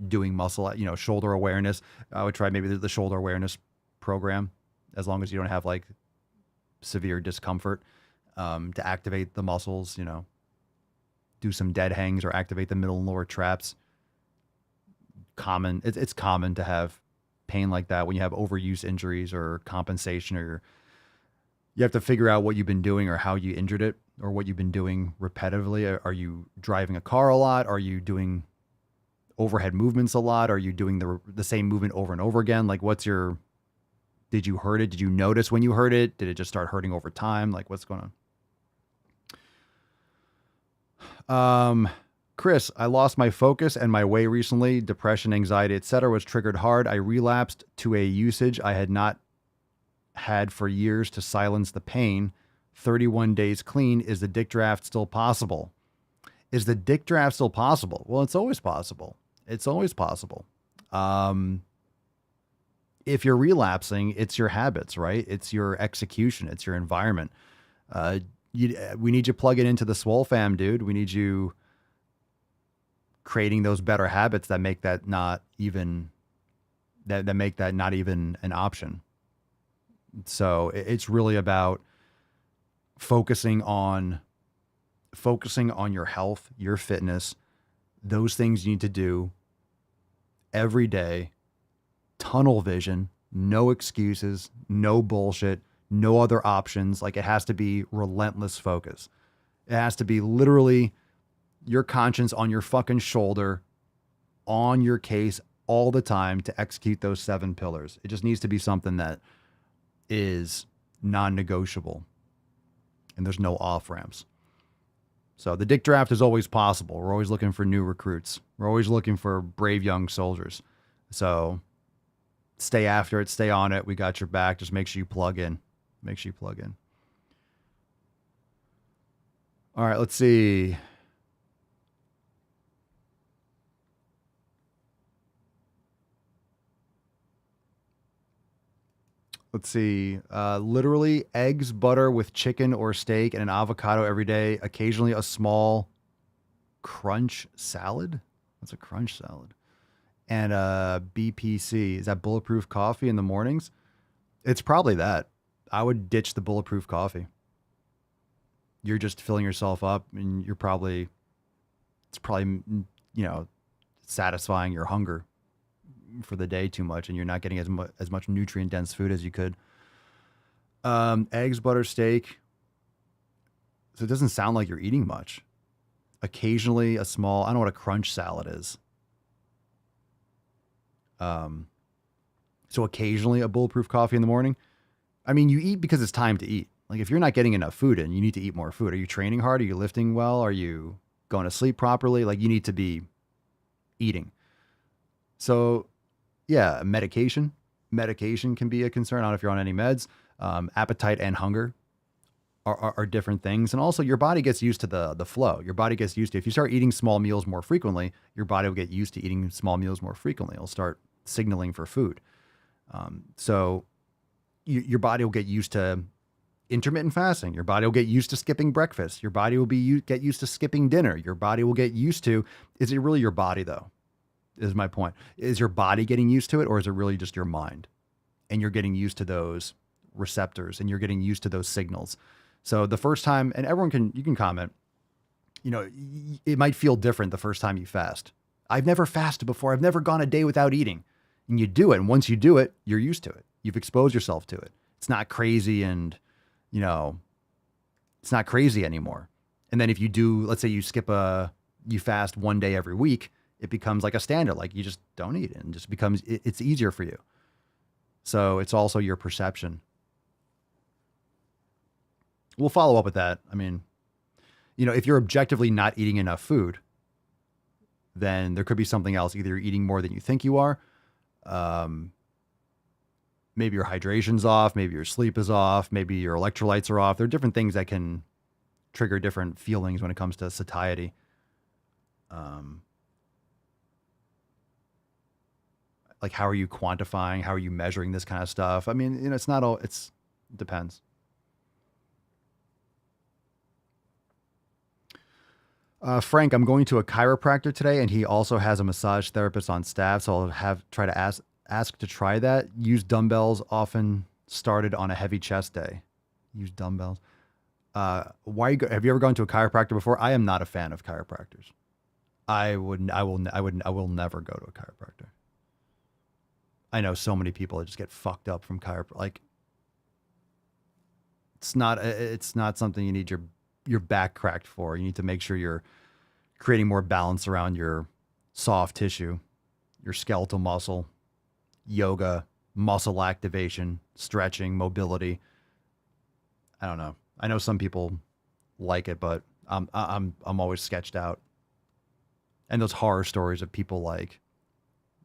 Speaker 3: doing muscle, shoulder awareness. I would try maybe the shoulder awareness program, as long as you don't have like severe discomfort. To activate the muscles, do some dead hangs or activate the middle and lower traps. It's common to have pain like that when you have overuse injuries or compensation, or you have to figure out what you've been doing or how you injured it or what you've been doing repetitively. Are you driving a car a lot? Are you doing overhead movements a lot? Are you doing the same movement over and over again? Like did you hurt it? Did you notice when you hurt it? Did it just start hurting over time? Like what's going on? Chris, I lost my focus and my way recently. Depression, anxiety, etc. was triggered hard. I relapsed to a usage I had not had for years to silence the pain. 31 days clean. Is the dick draft still possible? Is the dick draft still possible? Well, it's always possible. It's always possible. If you're relapsing, it's your habits, right? It's your execution. It's your environment. We need you plugging into the Swole fam, dude. We need you creating those better habits that make that not even that make that not even an option. So it's really about focusing on your health, your fitness, those things you need to do every day. Tunnel vision, no excuses, no bullshit, no other options. Like it has to be relentless focus. It has to be literally your conscience on your fucking shoulder, on your case all the time to execute those 7 pillars. It just needs to be something that is non-negotiable and there's no off-ramps. So the dick draft is always possible. We're always looking for new recruits. We're always looking for brave young soldiers. So stay after it, stay on it. We got your back. Just make sure you plug in. Make sure you plug in. All right, let's see. Literally eggs, butter with chicken or steak, and an avocado every day. Occasionally a small crunch salad. What's a crunch salad? And BPC. Is that bulletproof coffee in the mornings? It's probably that. I would ditch the bulletproof coffee. You're just filling yourself up, and it's probably, satisfying your hunger for the day too much, and you're not getting as much nutrient dense food as you could. Eggs, butter, steak. So it doesn't sound like you're eating much. Occasionally a small, I don't know what a crunch salad is. So occasionally a bulletproof coffee in the morning. I mean, you eat because it's time to eat. Like if you're not getting enough food in, you need to eat more food. Are you training hard? Are you lifting well? Are you going to sleep properly? Like you need to be eating. So yeah, medication can be a concern. I don't know if you're on any meds. Appetite and hunger are different things. And also your body gets used to the flow. Your body gets used to, if you start eating small meals more frequently, your body will get used to eating small meals more frequently. It'll start signaling for food. So your body will get used to intermittent fasting. Your body will get used to skipping breakfast. Your body will get used to skipping dinner. Your body will get used to, is it really your body though? Is my point. Is your body getting used to it, or is it really just your mind? And you're getting used to those receptors and you're getting used to those signals. So the first time, and you can comment, it might feel different the first time you fast. I've never fasted before. I've never gone a day without eating. And you do it. And once you do it, you're used to it. You've exposed yourself to it. It's not crazy and, it's not crazy anymore. And then if you do, let's say you you fast one day every week, it becomes like a standard. Like you just don't eat it and just becomes, it's easier for you. So it's also your perception. We'll follow up with that. I mean, if you're objectively not eating enough food, then there could be something else. Either you're eating more than you think you are. Maybe your hydration's off. Maybe your sleep is off. Maybe your electrolytes are off. There are different things that can trigger different feelings when it comes to satiety. Like how are you quantifying? How are you measuring this kind of stuff? I mean, it's not all, it depends. Frank, I'm going to a chiropractor today, and he also has a massage therapist on staff. So I'll try to ask to try that. Use dumbbells. Often started on a heavy chest day. Use dumbbells. Have you ever gone to a chiropractor before? I am not a fan of chiropractors. I will never go to a chiropractor. I know so many people that just get fucked up from chiropractic. Like, it's not something you need your back cracked for. You need to make sure you're creating more balance around your soft tissue, your skeletal muscle, yoga, muscle activation, stretching, mobility. I don't know. I know some people like it, but I'm always sketched out. And those horror stories of people like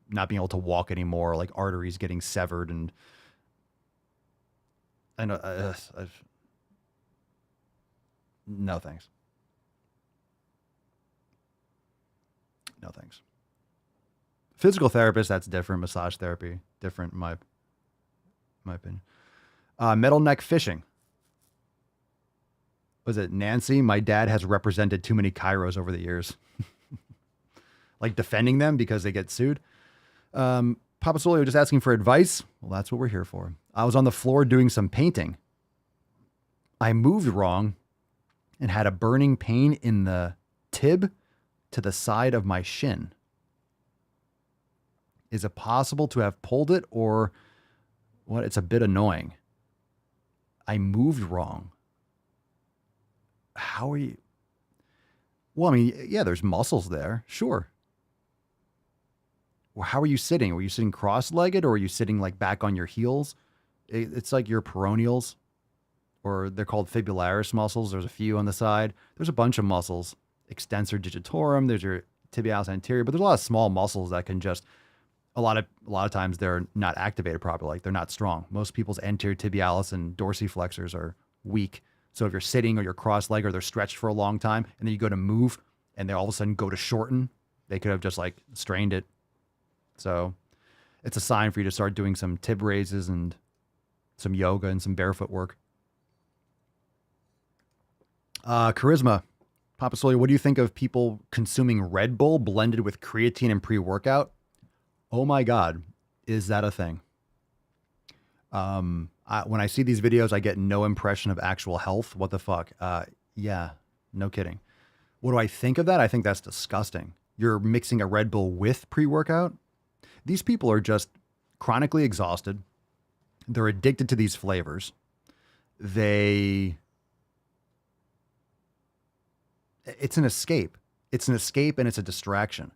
Speaker 3: not being able to walk anymore, like arteries getting severed, and I know no thanks. No thanks. Physical therapist, that's different. Massage therapy, different in my opinion. Metal neck fishing. Was it Nancy? My dad has represented too many chiros over the years. Like defending them because they get sued. Papa Swole, just asking for advice. Well, that's what we're here for. I was on the floor doing some painting. I moved wrong and had a burning pain in the tib to the side of my shin. Is it possible to have pulled it, or what? It's a bit annoying. I moved wrong. How are you? Well, I mean, yeah, there's muscles there. Sure. Well, how are you sitting? Were you sitting cross-legged or are you sitting like back on your heels? It's like your peroneals, or they're called fibularis muscles. There's a few on the side. There's a bunch of muscles. Extensor digitorum. There's your tibialis anterior, but there's a lot of small muscles that can just a lot of times they're not activated properly. Like they're not strong. Most people's anterior tibialis and dorsiflexors are weak. So if you're sitting or you're cross-legged or they're stretched for a long time and then you go to move and they all of a sudden go to shorten, they could have just like strained it. So it's a sign for you to start doing some tib raises and some yoga and some barefoot work. Charisma. Papa Swole, what do you think of people consuming Red Bull blended with creatine and pre-workout? Oh my God, is that a thing? When I see these videos, I get no impression of actual health. What the fuck? Yeah, no kidding. What do I think of that? I think that's disgusting. You're mixing a Red Bull with pre-workout? These people are just chronically exhausted. They're addicted to these flavors. It's an escape. It's an escape and it's a distraction.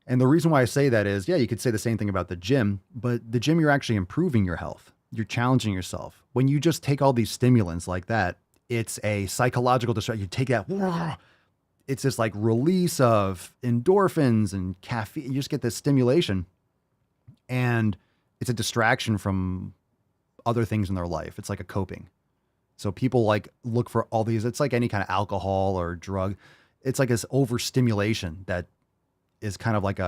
Speaker 3: And the reason why I say that is, yeah, you could say the same thing about the gym, but the gym, you're actually improving your health. You're challenging yourself. When you just take all these stimulants like that, it's a psychological distraction. You take that, it's this like release of endorphins and caffeine. You just get this stimulation and it's a distraction from other things in their life. It's like a coping. So people like look for all these, it's like any kind of alcohol or drug. It's like this overstimulation that is kind of like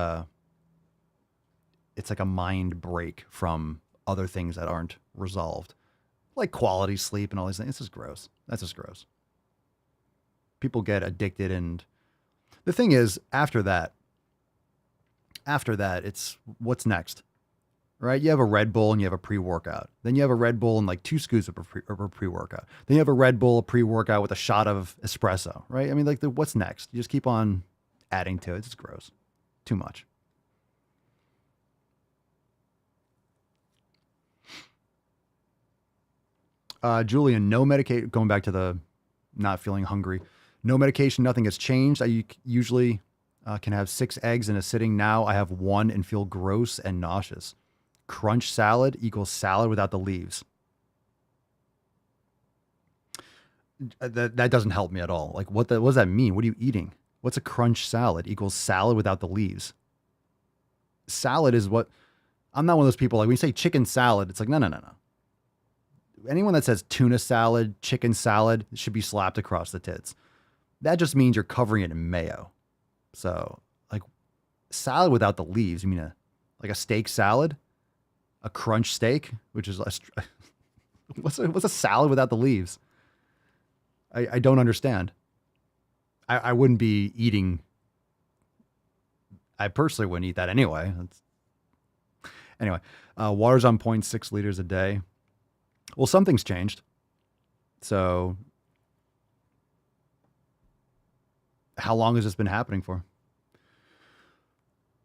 Speaker 3: it's like a mind break from other things that aren't resolved, like quality sleep and all these things. This is gross. That's just gross. People get addicted. And the thing is, after that, it's what's next, right? You have a Red Bull and you have a pre-workout. Then you have a Red Bull and like 2 scoops of a pre-workout. Then you have a Red Bull, a pre-workout with a shot of espresso, right? I mean, like what's next? You just keep on adding to it. It's gross. Too much. Julian, no medication, going back to the not feeling hungry. No medication, nothing has changed. I usually can have 6 eggs in a sitting. Now I have 1 and feel gross and nauseous. Crunch salad equals salad without the leaves. That doesn't help me at all. Like what does that mean? What are you eating? What's a crunch salad equals salad without the leaves? Salad is what, I'm not one of those people, like when you say chicken salad, it's like, no. Anyone that says tuna salad, chicken salad, should be slapped across the tits. That just means you're covering it in mayo. So like salad without the leaves, you mean like a steak salad? A crunch steak, which is what's a salad without the leaves? I don't understand. I wouldn't be eating. I personally wouldn't eat that anyway. Anyway, water's on point, 6 liters a day. Well, something's changed. So how long has this been happening for?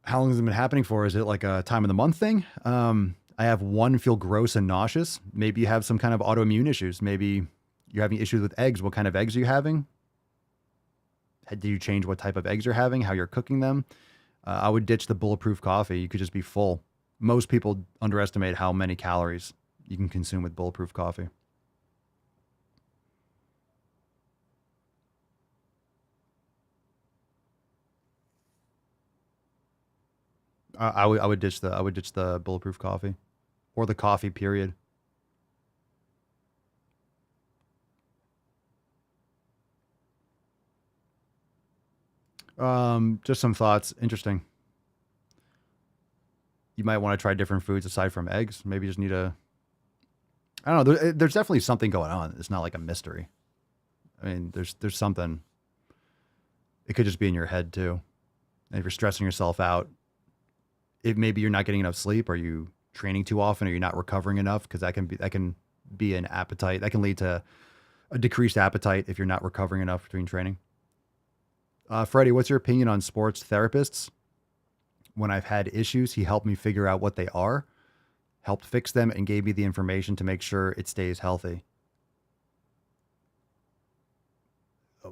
Speaker 3: How long has it been happening for? Is it like a time of the month thing? I have 1 feel gross and nauseous. Maybe you have some kind of autoimmune issues. Maybe you're having issues with eggs. What kind of eggs are you having? Do you change what type of eggs you're having, how you're cooking them? I would ditch the bulletproof coffee. You could just be full. Most people underestimate how many calories you can consume with bulletproof coffee. I would ditch the bulletproof coffee, or the coffee period. Just some thoughts. Interesting. You might want to try different foods aside from eggs. Maybe you just need I don't know. There's definitely something going on. It's not like a mystery. I mean, there's something. It could just be in your head too. And if you're stressing yourself out, if maybe you're not getting enough sleep, are you training too often, or you're not recovering enough? Because that can be an appetite. That can lead to a decreased appetite if you're not recovering enough between training. Freddie, what's your opinion on sports therapists? When I've had issues, he helped me figure out what they are, helped fix them, and gave me the information to make sure it stays healthy.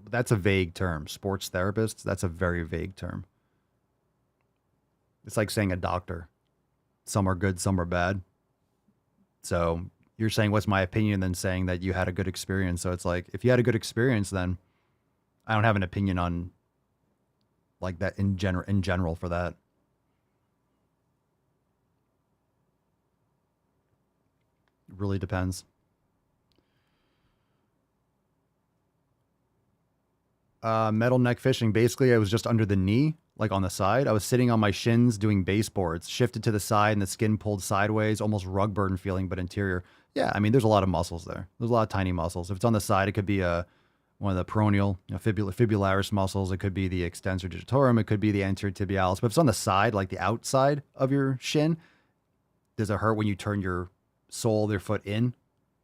Speaker 3: That's a vague term. Sports therapists, that's a very vague term. It's like saying a doctor. Some are good, some are bad. So you're saying what's my opinion, then saying that you had a good experience. So it's like, if you had a good experience, then I don't have an opinion on like that in general for that. It really depends. Metal neck fishing. Basically, I was just under the knee, like on the side. I was sitting on my shins doing baseboards, shifted to the side, and the skin pulled sideways, almost rug burn feeling, but interior. Yeah, I mean, there's a lot of muscles there. There's a lot of tiny muscles. If it's on the side, it could be one of the peroneal, fibularis muscles. It could be the extensor digitorum. It could be the anterior tibialis. But if it's on the side, like the outside of your shin, does it hurt when you turn your sole of your foot in,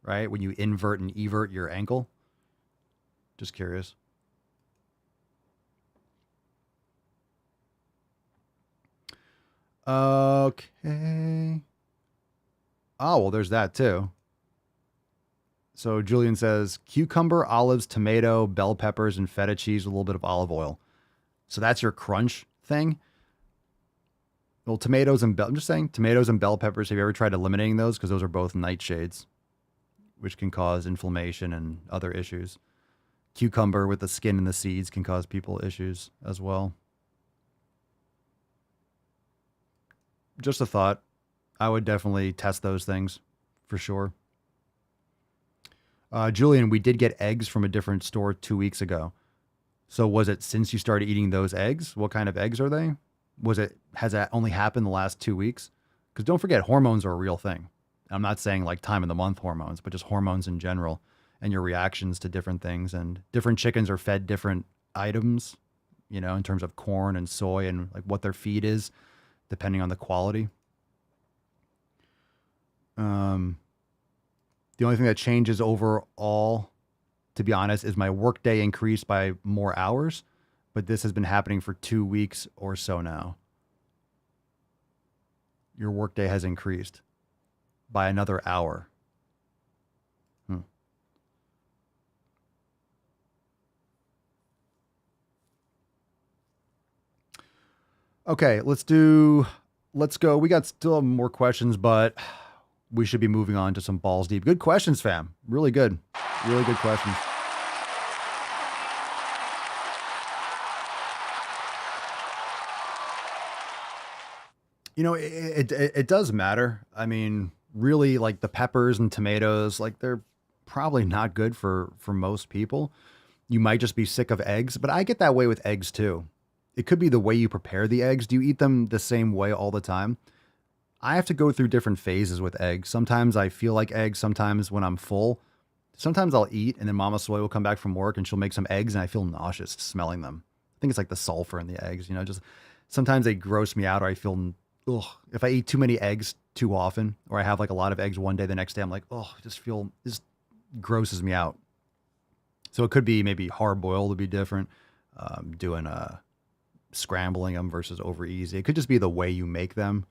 Speaker 3: right? When you invert and evert your ankle? Just curious. Okay. Oh, well, there's that too. So Julian says cucumber, olives, tomato, bell peppers, and feta cheese with a little bit of olive oil. So that's your crunch thing. Well, I'm just saying tomatoes and bell peppers. Have you ever tried eliminating those? Because those are both nightshades, which can cause inflammation and other issues. Cucumber with the skin and the seeds can cause people issues as well. Just a thought. I would definitely test those things for sure. Julian, we did get eggs from a different store 2 weeks ago. So was it since you started eating those eggs? What kind of eggs are they? Has that only happened the last 2 weeks? Because don't forget, hormones are a real thing. I'm not saying like time of the month hormones, but just hormones in general and your reactions to different things. And different chickens are fed different items, in terms of corn and soy and like what their feed is, depending on the quality. The only thing that changes overall, to be honest, is my workday increased by more hours, but this has been happening for 2 weeks or so now. Your workday has increased by another hour. Okay, let's go. We got still more questions, but we should be moving on to some balls deep. Good questions, fam. Really good. Really good questions. It does matter. I mean, really, like the peppers and tomatoes, like they're probably not good for most people. You might just be sick of eggs, but I get that way with eggs too. It could be the way you prepare the eggs. Do you eat them the same way all the time? I have to go through different phases with eggs. Sometimes I feel like eggs. Sometimes when I'm full, sometimes I'll eat and then Mama Swole will come back from work and she'll make some eggs and I feel nauseous smelling them. I think it's like the sulfur in the eggs, just sometimes they gross me out or I feel, if I eat too many eggs too often or I have like a lot of eggs one day, the next day I'm like, this grosses me out. So it could be maybe hard boiled would be different. Doing scrambling them versus over easy. It could just be the way you make them.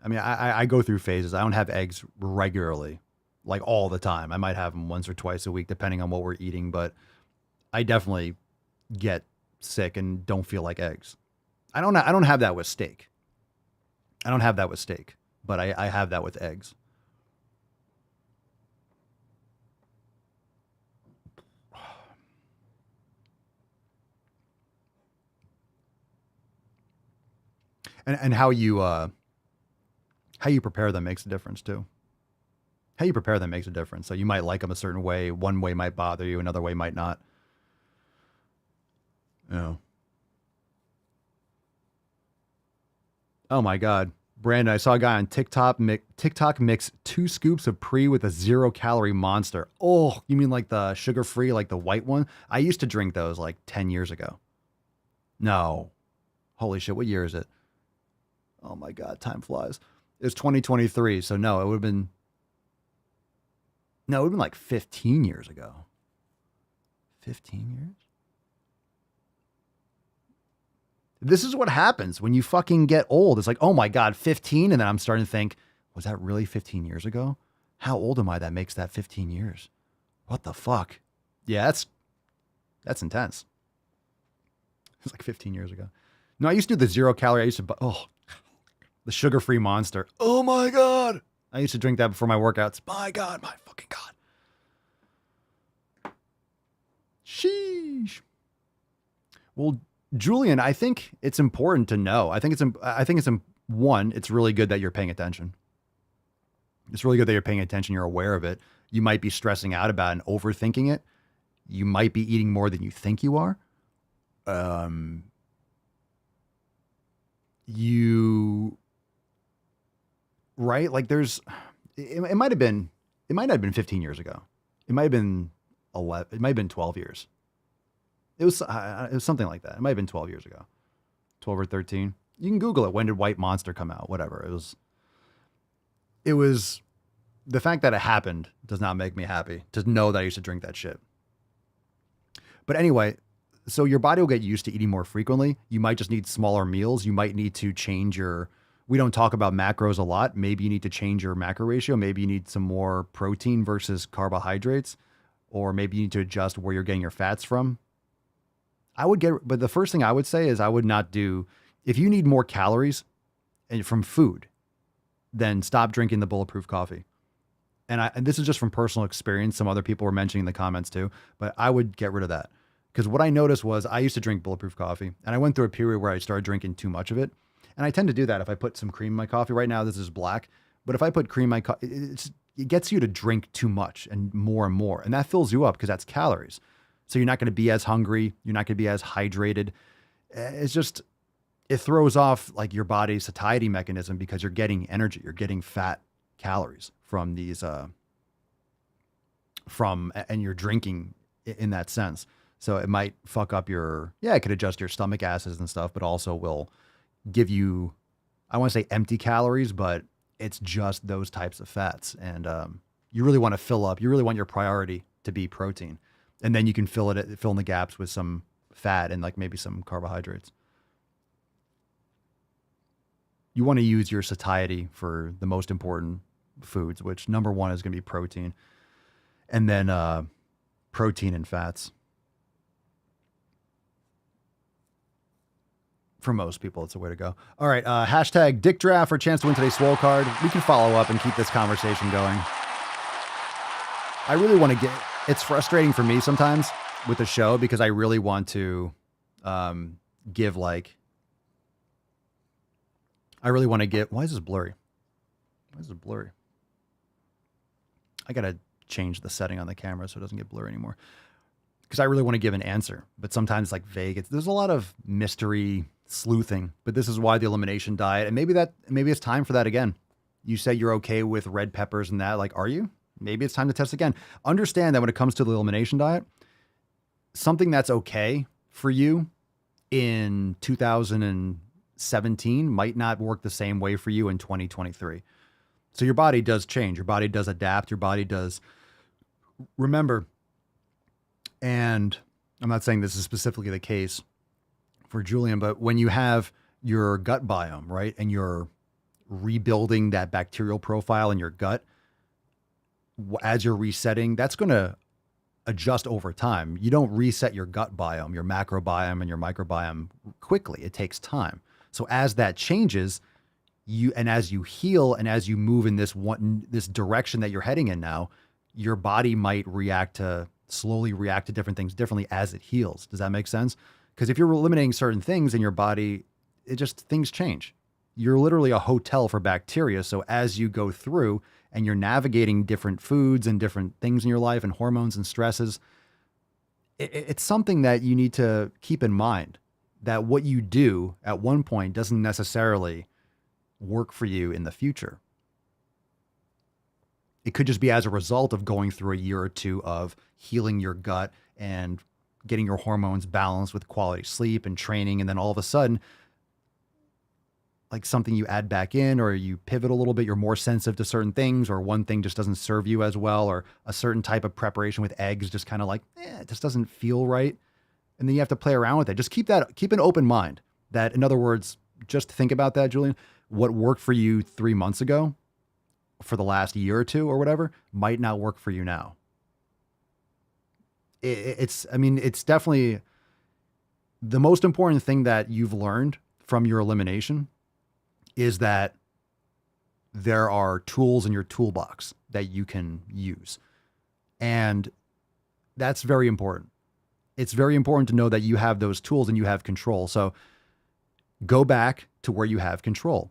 Speaker 3: I mean, I go through phases. I don't have eggs regularly, like all the time. I might have them once or twice a week, depending on what we're eating, but I definitely get sick and don't feel like eggs. I don't have that with steak. But I have that with eggs. And how you prepare them makes a difference too. How you prepare them makes a difference. So you might like them a certain way. One way might bother you. Another way might not. Oh my God. Brandon, I saw a guy on TikTok mix 2 scoops of Pre with a 0-calorie Monster. Oh, you mean like the sugar-free, like the white one? I used to drink those like 10 years ago. No. Holy shit. What year is it? Oh my God. Time flies. It's 2023. So no, it would have been like 15 years ago. 15 years? This is what happens when you fucking get old. It's like, oh my God, 15. And then I'm starting to think, was that really 15 years ago? How old am I that makes that 15 years? What the fuck? Yeah, That's intense. It was like 15 years ago. No, I used to do the 0 calorie. I used to, the sugar-free Monster. Oh my God. I used to drink that before my workouts. My God, my fucking God. Sheesh. Well, Julian, I think it's important to know. I think it's one, it's really good that you're paying attention. It's really good that you're paying attention. You're aware of it. You might be stressing out about and overthinking it. You might be eating more than you think you are. Right? Like it might have been 15 years ago. It might have been 11. It might have been 12 years. It was something like that. It might have been 12 years ago, 12 or 13. You can Google it. When did White Monster come out? Whatever. It was the fact that it happened does not make me happy to know that I used to drink that shit. But anyway, so your body will get used to eating more frequently. You might just need smaller meals. You might need to change we don't talk about macros a lot. Maybe you need to change your macro ratio. Maybe you need some more protein versus carbohydrates, or maybe you need to adjust where you're getting your fats from. But the first thing I would say is I would not do, if you need more calories from food, then stop drinking the bulletproof coffee. And this is just from personal experience. Some other people were mentioning in the comments too, but I would get rid of that. Because what I noticed was I used to drink bulletproof coffee, and I went through a period where I started drinking too much of it. And I tend to do that if I put some cream in my coffee. Right now, this is black. But if I put cream in my coffee, it gets you to drink too much and more. And that fills you up because that's calories. So you're not going to be as hungry. You're not going to be as hydrated. It throws off like your body's satiety mechanism because you're getting energy. You're getting fat calories from these, and you're drinking in that sense. So it might fuck up it could adjust your stomach acids and stuff, but also will give you, I want to say empty calories, but it's just those types of fats. And you really want to fill up. You really want your priority to be protein. And then you can fill in the gaps with some fat and like maybe some carbohydrates. You want to use your satiety for the most important foods, which number one is going to be protein. And then protein and fats. For most people, it's the way to go. All right. Hashtag Dick Draft for a chance to win today's Swole card. We can follow up and keep this conversation going. I really want to it's frustrating for me sometimes with the show because I really want to give why is this blurry? Why is it blurry? I got to change the setting on the camera so it doesn't get blurry anymore. Because I really want to give an answer, but sometimes it's like vague. There's a lot of mystery sleuthing, but this is why the elimination diet, and maybe it's time for that again. You say you're okay with red peppers and that, like, are you? Maybe it's time to test again. Understand that when it comes to the elimination diet, something that's okay for you in 2017 might not work the same way for you in 2023. So your body does change. Your body does adapt. Your body does remember. And I'm not saying this is specifically the case for Julian, but when you have your gut biome, right, and you're rebuilding that bacterial profile in your gut, as you're resetting, that's going to adjust over time. You don't reset your gut biome, your macrobiome and your microbiome quickly. It takes time. So as that changes, as you heal and as you move in this direction that you're heading in now, your body might slowly react to different things differently as it heals. Does that make sense? Because if you're eliminating certain things in your body, things change. You're literally a hotel for bacteria. So as you go through and you're navigating different foods and different things in your life and hormones and stresses, it's something that you need to keep in mind, that what you do at one point doesn't necessarily work for you in the future. It could just be as a result of going through a year or two of healing your gut and getting your hormones balanced with quality sleep and training. And then all of a sudden, like something you add back in, or you pivot a little bit, you're more sensitive to certain things, or one thing just doesn't serve you as well, or a certain type of preparation with eggs just kind of like, it just doesn't feel right. And then you have to play around with it. Just keep an open mind. That, in other words, just think about that, Julian. What worked for you 3 months ago, for the last year or two or whatever, might not work for you now. I mean, it's definitely the most important thing that you've learned from your elimination is that there are tools in your toolbox that you can use. And that's very important. It's very important to know that you have those tools and you have control. So go back to where you have control.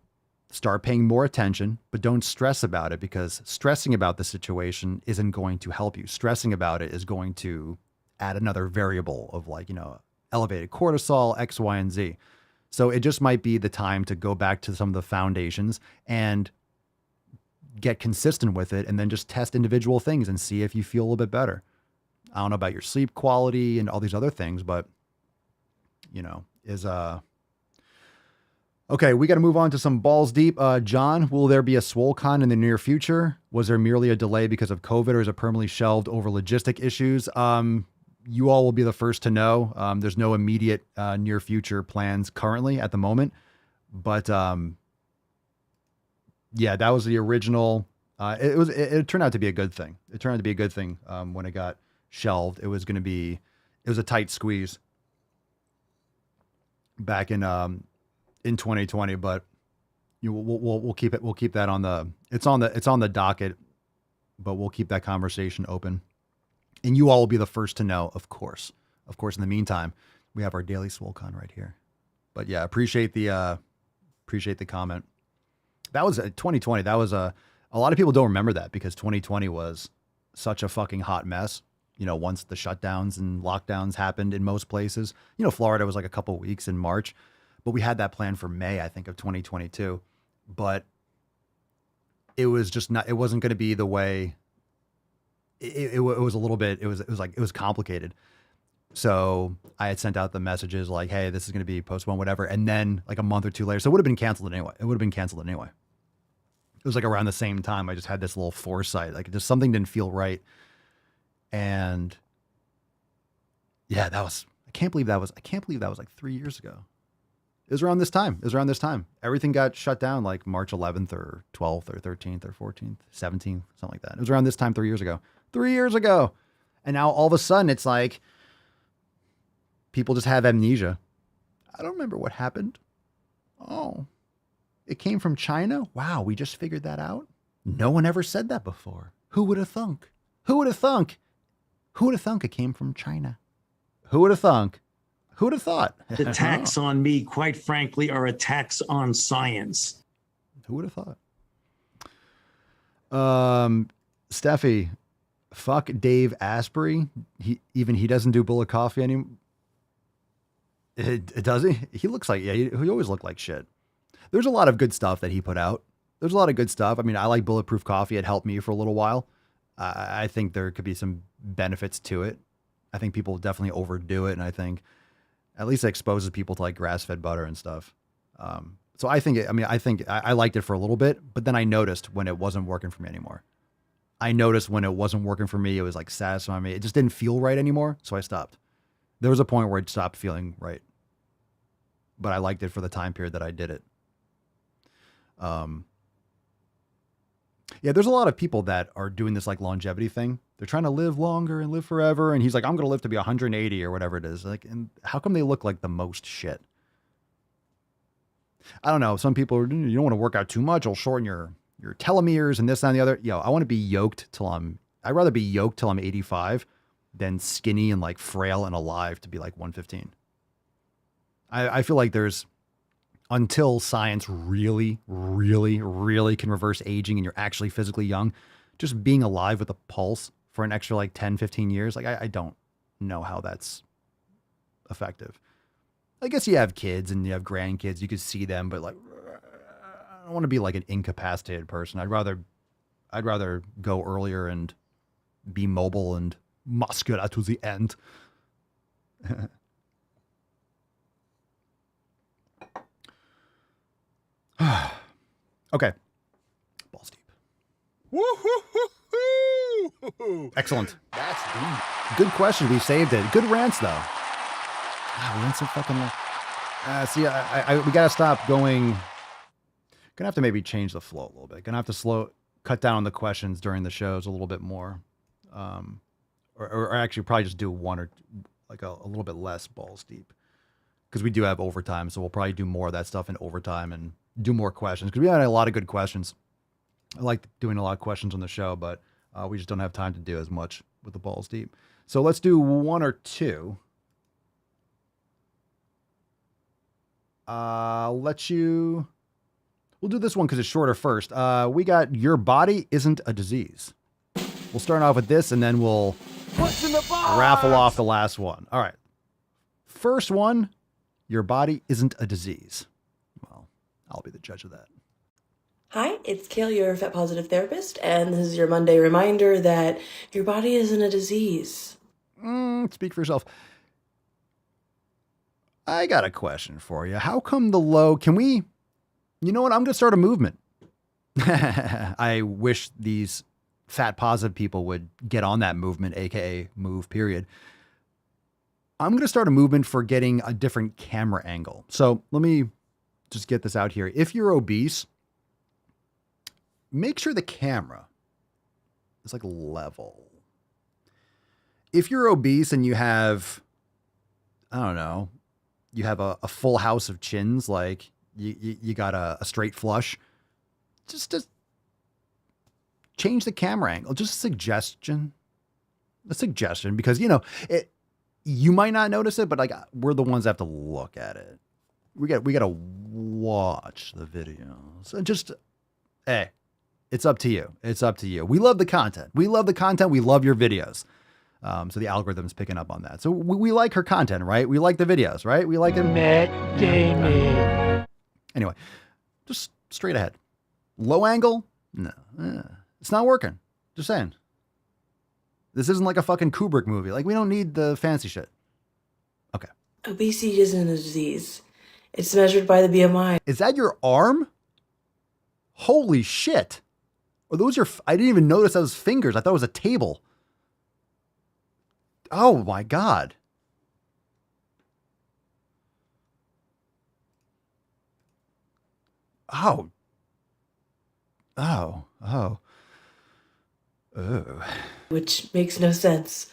Speaker 3: Start paying more attention, but don't stress about it, because stressing about the situation isn't going to help you. Stressing about it is going to add another variable of, like, elevated cortisol, X, Y, and Z. So it just might be the time to go back to some of the foundations and get consistent with it, and then just test individual things and see if you feel a little bit better. I don't know about your sleep quality and all these other things, but okay, we got to move on to some balls deep. John, will there be a SwoleCon in the near future? Was there merely a delay because of COVID, or is it permanently shelved over logistic issues? You all will be the first to know. There's no immediate near future plans currently at the moment, but yeah, that was the original. It turned out to be a good thing. It turned out to be a good thing when it got shelved. It was a tight squeeze back in 2020, but we'll keep it. We'll keep that on the. It's on the docket, but we'll keep that conversation open, and you all will be the first to know, of course. Of course, in the meantime, we have our daily SwoleCon right here. But yeah, appreciate the comment. That was 2020. That was a lot of people don't remember that, because 2020 was such a fucking hot mess. Once the shutdowns and lockdowns happened in most places, Florida was like a couple weeks in March, but we had that plan for May, I think, of 2022. But it was just not, it wasn't going to be the way it was a little bit, it was complicated. So I had sent out the messages like, hey, this is going to be postponed, whatever. And then like a month or two later, so it would have been canceled anyway. It was like around the same time. I just had this little foresight, like just something didn't feel right. And yeah, I can't believe that was like 3 years ago. It was around this time. Everything got shut down like March 11th or 12th or 13th or 14th, 17th, something like that. It was around this time 3 years ago. 3 years ago. And now all of a sudden it's like people just have amnesia. I don't remember what happened. Oh, it came from China? Wow, we just figured that out? No one ever said that before. Who would have thunk? Who would have thunk? Who would have thunk it came from China? Who would have thunk? Who would have thought?
Speaker 18: The attacks on me, quite frankly, are attacks on science.
Speaker 3: Who would have thought? Steffi, fuck Dave Asprey. He doesn't do Bullet Coffee anymore. Does he? He looks like, yeah, he always looked like shit. There's a lot of good stuff that he put out. There's a lot of good stuff. I mean, I like Bulletproof Coffee. It helped me for a little while. I think there could be some benefits to it. I think people definitely overdo it. And I think at least it exposes people to like grass-fed butter and stuff. So I think I liked it for a little bit, but then I noticed when it wasn't working for me anymore. It was like satisfying me. It just didn't feel right anymore. So I stopped. There was a point where it stopped feeling right, but I liked it for the time period that I did it. Yeah, there's a lot of people that are doing this like longevity thing. They're trying to live longer and live forever. And he's like, I'm going to live to be 180 or whatever it is. Like, and how come they look like the most shit? I don't know. Some people, you don't want to work out too much. It'll shorten your telomeres and this and the other. Yo, I want to be yoked I'd rather be yoked till I'm 85 than skinny and like frail and alive to be like 115. I feel like until science really, really, really can reverse aging and you're actually physically young, just being alive with a pulse for an extra like 10, 15 years, like I don't know how that's effective. I guess you have kids and you have grandkids, you could see them, but like, I don't want to be like an incapacitated person. I'd rather go earlier and be mobile and muscular to the end. Okay. Balls deep. Woo-hoo-hoo-hoo. Excellent. That's deep. Good question. We saved it. Good rants, though. We went so fucking long. We got to stop going. Gonna have to maybe change the flow a little bit. Gonna have to cut down on the questions during the shows a little bit more. or actually probably just do one or like a little bit less balls deep, because we do have overtime. So we'll probably do more of that stuff in overtime and do more questions, because we had a lot of good questions. I like doing a lot of questions on the show, but we just don't have time to do as much with the balls deep. So let's do one or two. We'll do this one because it's shorter first. We got your body isn't a disease. We'll start off with this and then we'll raffle off the last one. All right. First one, your body isn't a disease. Well, I'll be the judge of that.
Speaker 19: Hi, it's Kale, your fat positive therapist, and this is your Monday reminder that your body isn't a disease.
Speaker 3: Speak for yourself. I got a question for you. How come the low, you know what? I'm going to start a movement. I wish these fat positive people would get on that movement, AKA move, period. I'm going to start a movement for getting a different camera angle. So let me just get this out here. If you're obese, make sure the camera is like level. If you're obese and you have, I don't know, you have a full house of chins, like you got a straight flush, just change the camera angle. Just a suggestion, because, you might not notice it, but like we're the ones that have to look at it. We got to watch the videos and just, hey, it's up to you. It's up to you. We love the content. We love your videos. So the algorithm's picking up on that. So we like her content, right? We like the videos, right? We like it.
Speaker 14: Matt Damon.
Speaker 3: Anyway, just straight ahead. Low angle? No. It's not working. Just saying. This isn't like a fucking Kubrick movie. Like, we don't need the fancy shit. Okay.
Speaker 19: Obesity isn't a disease. It's measured by the BMI.
Speaker 3: Is that your arm? Holy shit. Are those I didn't even notice those fingers. I thought it was a table. Oh my God. Oh.
Speaker 19: Which makes no sense.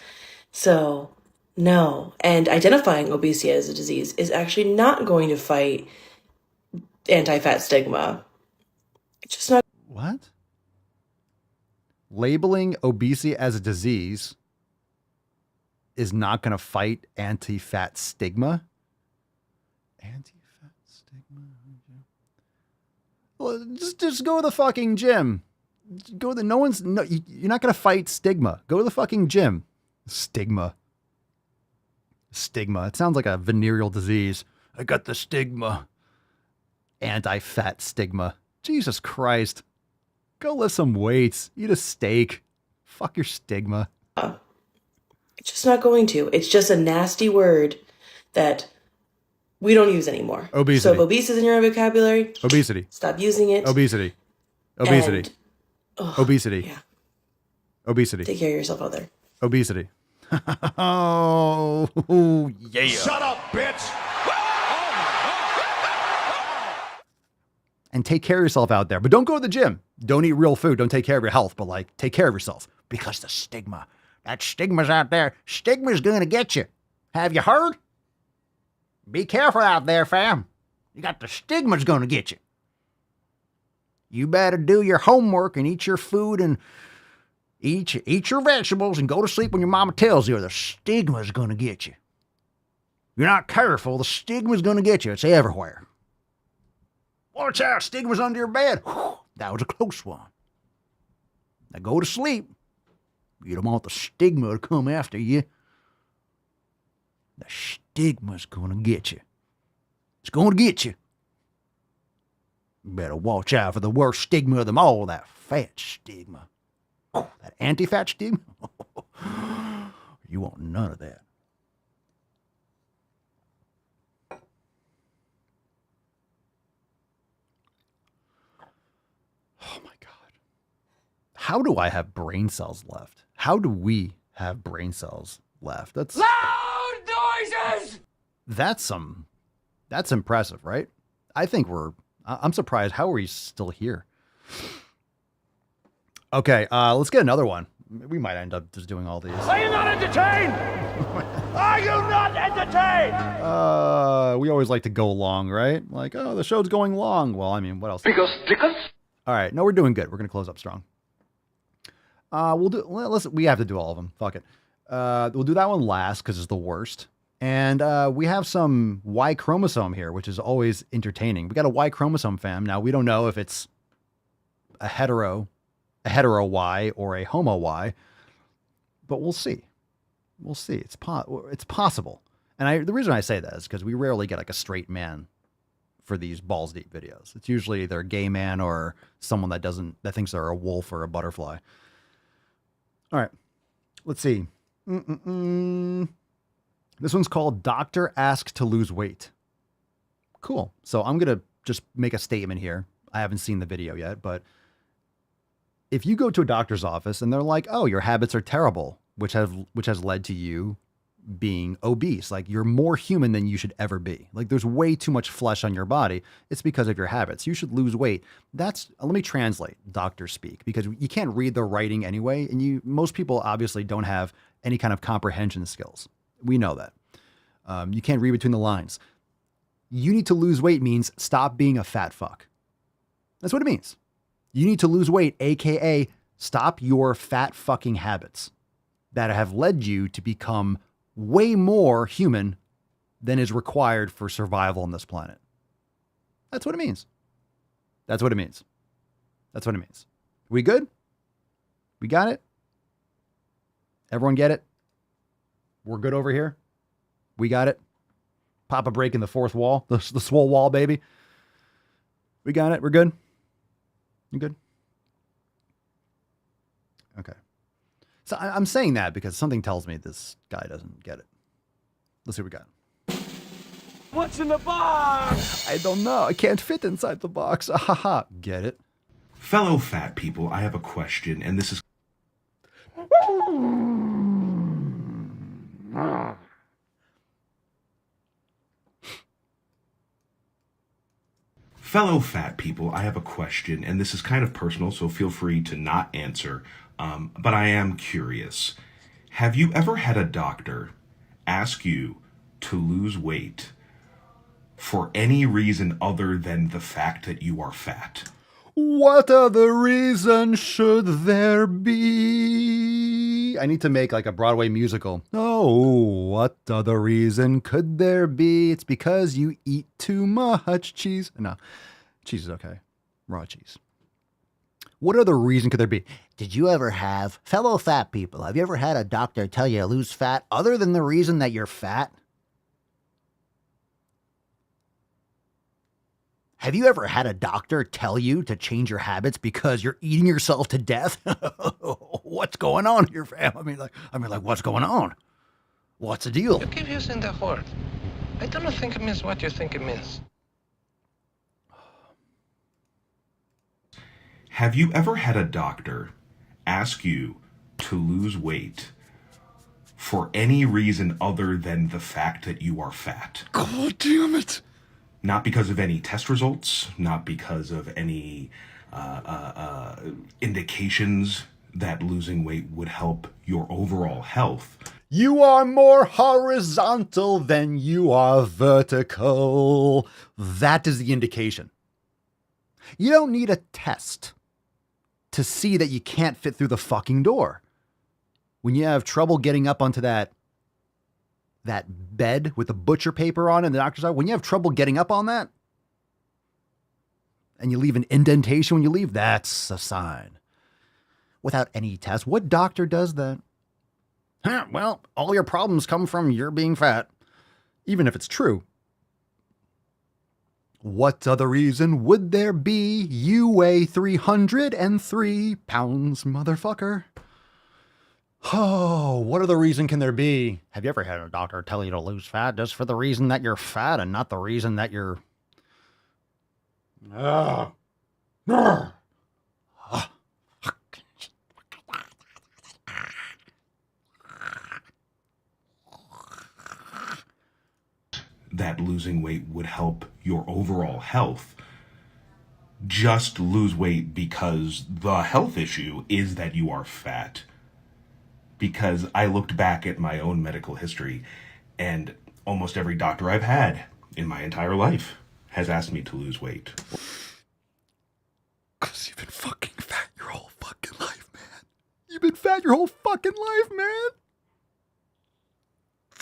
Speaker 19: So, no. And identifying obesity as a disease is actually not going to fight anti-fat stigma. It's just not.
Speaker 3: What? Labeling obesity as a disease is not going to fight anti-fat stigma? Anti-fat stigma? Well, just go to the fucking gym. You're not going to fight stigma. Go to the fucking gym. Stigma. It sounds like a venereal disease. I got the stigma. Anti-fat stigma. Jesus Christ. Go lift some weights. Eat a steak. Fuck your stigma.
Speaker 19: It's just not going to. It's just a nasty word that we don't use anymore.
Speaker 3: Obesity.
Speaker 19: So if obese is in your vocabulary,
Speaker 3: obesity.
Speaker 19: Stop using it.
Speaker 3: Obesity.
Speaker 19: And,
Speaker 3: obesity.
Speaker 19: Yeah.
Speaker 3: Obesity.
Speaker 19: Take care of yourself out there.
Speaker 3: Obesity. Oh, yeah.
Speaker 15: Shut up, bitch!
Speaker 3: And take care of yourself out there. But don't go to the gym. Don't eat real food. Don't take care of your health. But like, take care of yourself. Because the stigma. That stigma's out there. Stigma's going to get you. Have you heard? Be careful out there, fam. You got the stigma's going to get you. You better do your homework and eat your food and eat your vegetables and go to sleep when your mama tells you, or the stigma's going to get you. You're not careful, the stigma's going to get you. It's everywhere. Watch out, stigma's under your bed. Whew, that was a close one. Now go to sleep. You don't want the stigma to come after you. The stigma's going to get you. It's going to get you. You better watch out for the worst stigma of them all, that fat stigma. Oh, that anti-fat stigma. You want none of that. Oh my God. How do I have brain cells left? How do we have brain cells left? That's
Speaker 15: Loud noises!
Speaker 3: That's impressive, right? I'm surprised. How are we still here? Okay, let's get another one. We might end up just doing all these.
Speaker 15: Are you not entertained? Are you not entertained?
Speaker 3: We always like to go long, right? Like, oh, the show's going long. Well, I mean, what else?
Speaker 15: Because stickers?
Speaker 3: All right, no, we're doing good. We're gonna close up strong. We have to do all of them. Fuck it. We'll do that one last because it's the worst. And we have some Y chromosome here, which is always entertaining. We got a Y chromosome, fam. Now we don't know if it's a hetero Y or a homo Y, but we'll see. We'll see. It's possible. And the reason I say that is because we rarely get like a straight man for these balls deep videos. It's usually either a gay man or someone that thinks they're a wolf or a butterfly. All right, let's see. This one's called Doctor Asked to Lose Weight. Cool. So I'm going to just make a statement here. I haven't seen the video yet, but if you go to a doctor's office and they're like, oh, your habits are terrible, which has led to you being obese, like you're more human than you should ever be. Like there's way too much flesh on your body. It's because of your habits. You should lose weight. Let me translate doctor speak, because you can't read the writing anyway. And most people obviously don't have any kind of comprehension skills. We know that. You can't read between the lines. You need to lose weight means stop being a fat fuck. That's what it means. You need to lose weight, AKA stop your fat fucking habits that have led you to become way more human than is required for survival on this planet. That's what it means. That's what it means. That's what it means. We good? We got it? Everyone get it? We're good over here? We got it? Pop a break in the fourth wall, the swole wall, baby. We got it? We're good? You good? Okay. So I'm saying that because something tells me this guy doesn't get it. Let's see what we got.
Speaker 15: What's in the box?
Speaker 3: I don't know. I can't fit inside the box. Haha. Get it?
Speaker 20: Fellow fat people, I have a question, and this is... Fellow fat people, I have a question, and this is kind of personal, so feel free to not answer, but I am curious. Have you ever had a doctor ask you to lose weight for any reason other than the fact that you are fat?
Speaker 3: What other reason should there be? I need to make like a Broadway musical. Oh, what other reason could there be? It's because you eat too much cheese. No, cheese is okay. Raw cheese. What other reason could there be?
Speaker 21: Did you ever have, fellow fat people, have you ever had a doctor tell you to lose fat other than the reason that you're fat? Have you ever had a doctor tell you to change your habits because you're eating yourself to death? What's going on here, fam? I mean, like, what's going on? What's the deal?
Speaker 22: You keep using the word. I don't think it means what you think it means.
Speaker 20: Have you ever had a doctor ask you to lose weight for any reason other than the fact that you are fat?
Speaker 3: God damn it.
Speaker 20: Not because of any test results, not because of any indications that losing weight would help your overall health.
Speaker 3: You are more horizontal than you are vertical. That is the indication. You don't need a test to see that you can't fit through the fucking door. When you have trouble getting up onto that bed with the butcher paper on and the doctor's out, when you have trouble getting up on that and you leave an indentation when you leave, that's a sign. Without any test, what doctor does that? Well, all your problems come from your being fat, even if it's true. What other reason would there be? You weigh 303 pounds, motherfucker. Oh, what other reason can there be? Have you ever had a doctor tell you to lose fat just for the reason that you're fat and not the reason that you're...
Speaker 20: That losing weight would help your overall health. Just lose weight because the health issue is that you are fat. because I looked back at my own medical history, and almost every doctor I've had in my entire life has asked me to lose weight.
Speaker 21: Because you've been fucking fat your whole fucking life, man. You've been fat your whole fucking life, man.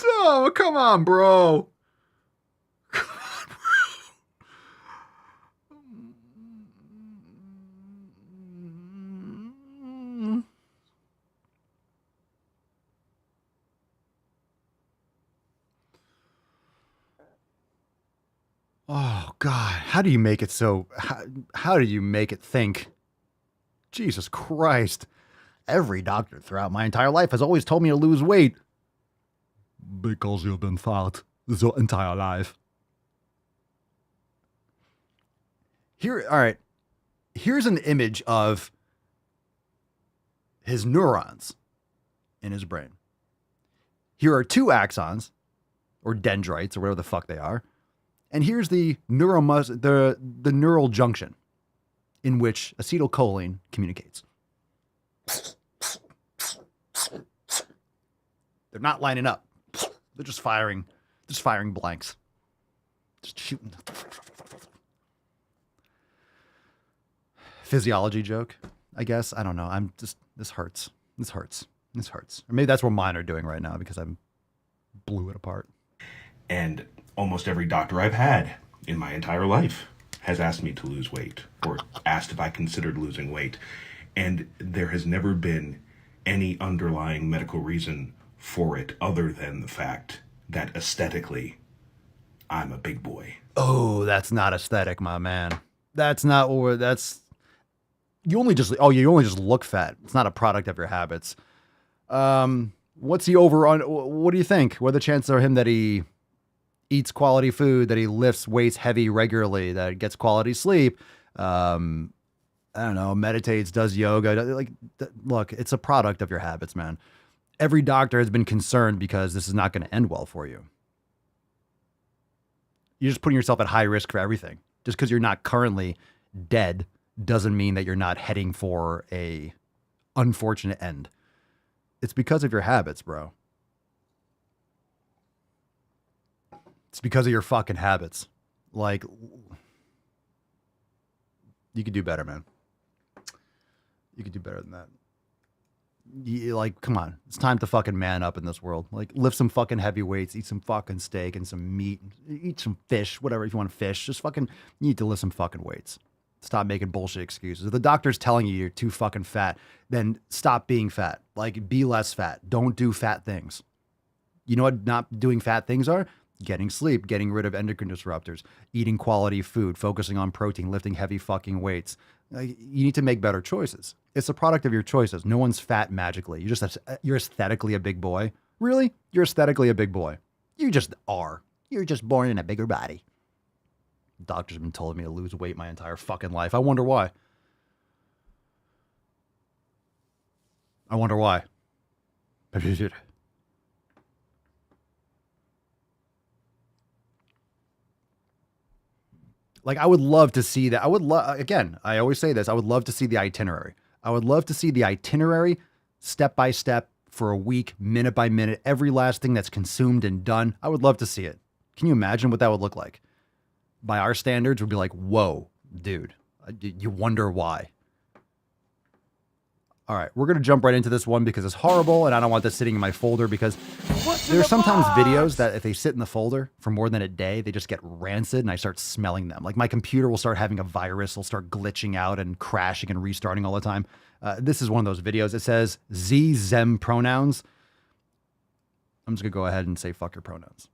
Speaker 21: Oh, come on, bro. Oh, God. How do you make it so... How do you make it think? Jesus Christ. Every doctor throughout my entire life has always told me to lose weight. Because you've been fat your entire life. Here, all right. Here's an image of his neurons in his brain. Here are two axons, or dendrites, or whatever the fuck they are. And here's the the neural junction in which acetylcholine communicates. They're not lining up. They're just firing blanks. Just shooting. Physiology joke, I guess. I don't know. This hurts. Or maybe that's what mine are doing right now because I'm blew it apart.
Speaker 20: And almost every doctor I've had in my entire life has asked me to lose weight, or asked if I considered losing weight. And there has never been any underlying medical reason for it other than the fact that aesthetically, I'm a big boy.
Speaker 21: Oh, that's not aesthetic, my man. That's not what that's... You only just look fat. It's not a product of your habits. What's the over on? What do you think? What are the chances of him that he eats quality food, that he lifts weights heavy regularly, that he gets quality sleep? I don't know, meditates, does yoga. Look, it's a product of your habits, man. Every doctor has been concerned because this is not going to end well for you. You're just putting yourself at high risk for everything. Just because you're not currently dead doesn't mean that you're not heading for a unfortunate end. It's because of your habits, bro. It's because of your fucking habits. Like, you could do better, man. You could do better than that. Like, come on. It's time to fucking man up in this world. Like, lift some fucking heavy weights, eat some fucking steak and some meat, eat some fish, whatever, if you want to fish. Just fucking, you need to lift some fucking weights. Stop making bullshit excuses. If the doctor's telling you you're too fucking fat, then stop being fat. Like, be less fat. Don't do fat things. You know what not doing fat things are? Getting sleep, getting rid of endocrine disruptors, eating quality food, focusing on protein, lifting heavy fucking weights. You need to make better choices. It's a product of your choices. No one's fat magically. You're aesthetically a big boy. Really? You're aesthetically a big boy. You just are. You're just born in a bigger body. Doctors have been telling me to lose weight my entire fucking life. I wonder why. Like, I would love to see that. Again, I always say this. I would love to see the itinerary. I would love to see the itinerary step by step for a week, minute by minute, every last thing that's consumed and done. I would love to see it. Can you imagine what that would look like? By our standards, we'd be like, whoa, dude, you wonder why. All right, we're going to jump right into this one because it's horrible and I don't want this sitting in my folder because there's sometimes videos that if they sit in the folder for more than a day, they just get rancid and I start smelling them. Like my computer will start having a virus, it'll start glitching out and crashing and restarting all the time. This is one of those videos. It says them pronouns. I'm just going to go ahead and say fuck your pronouns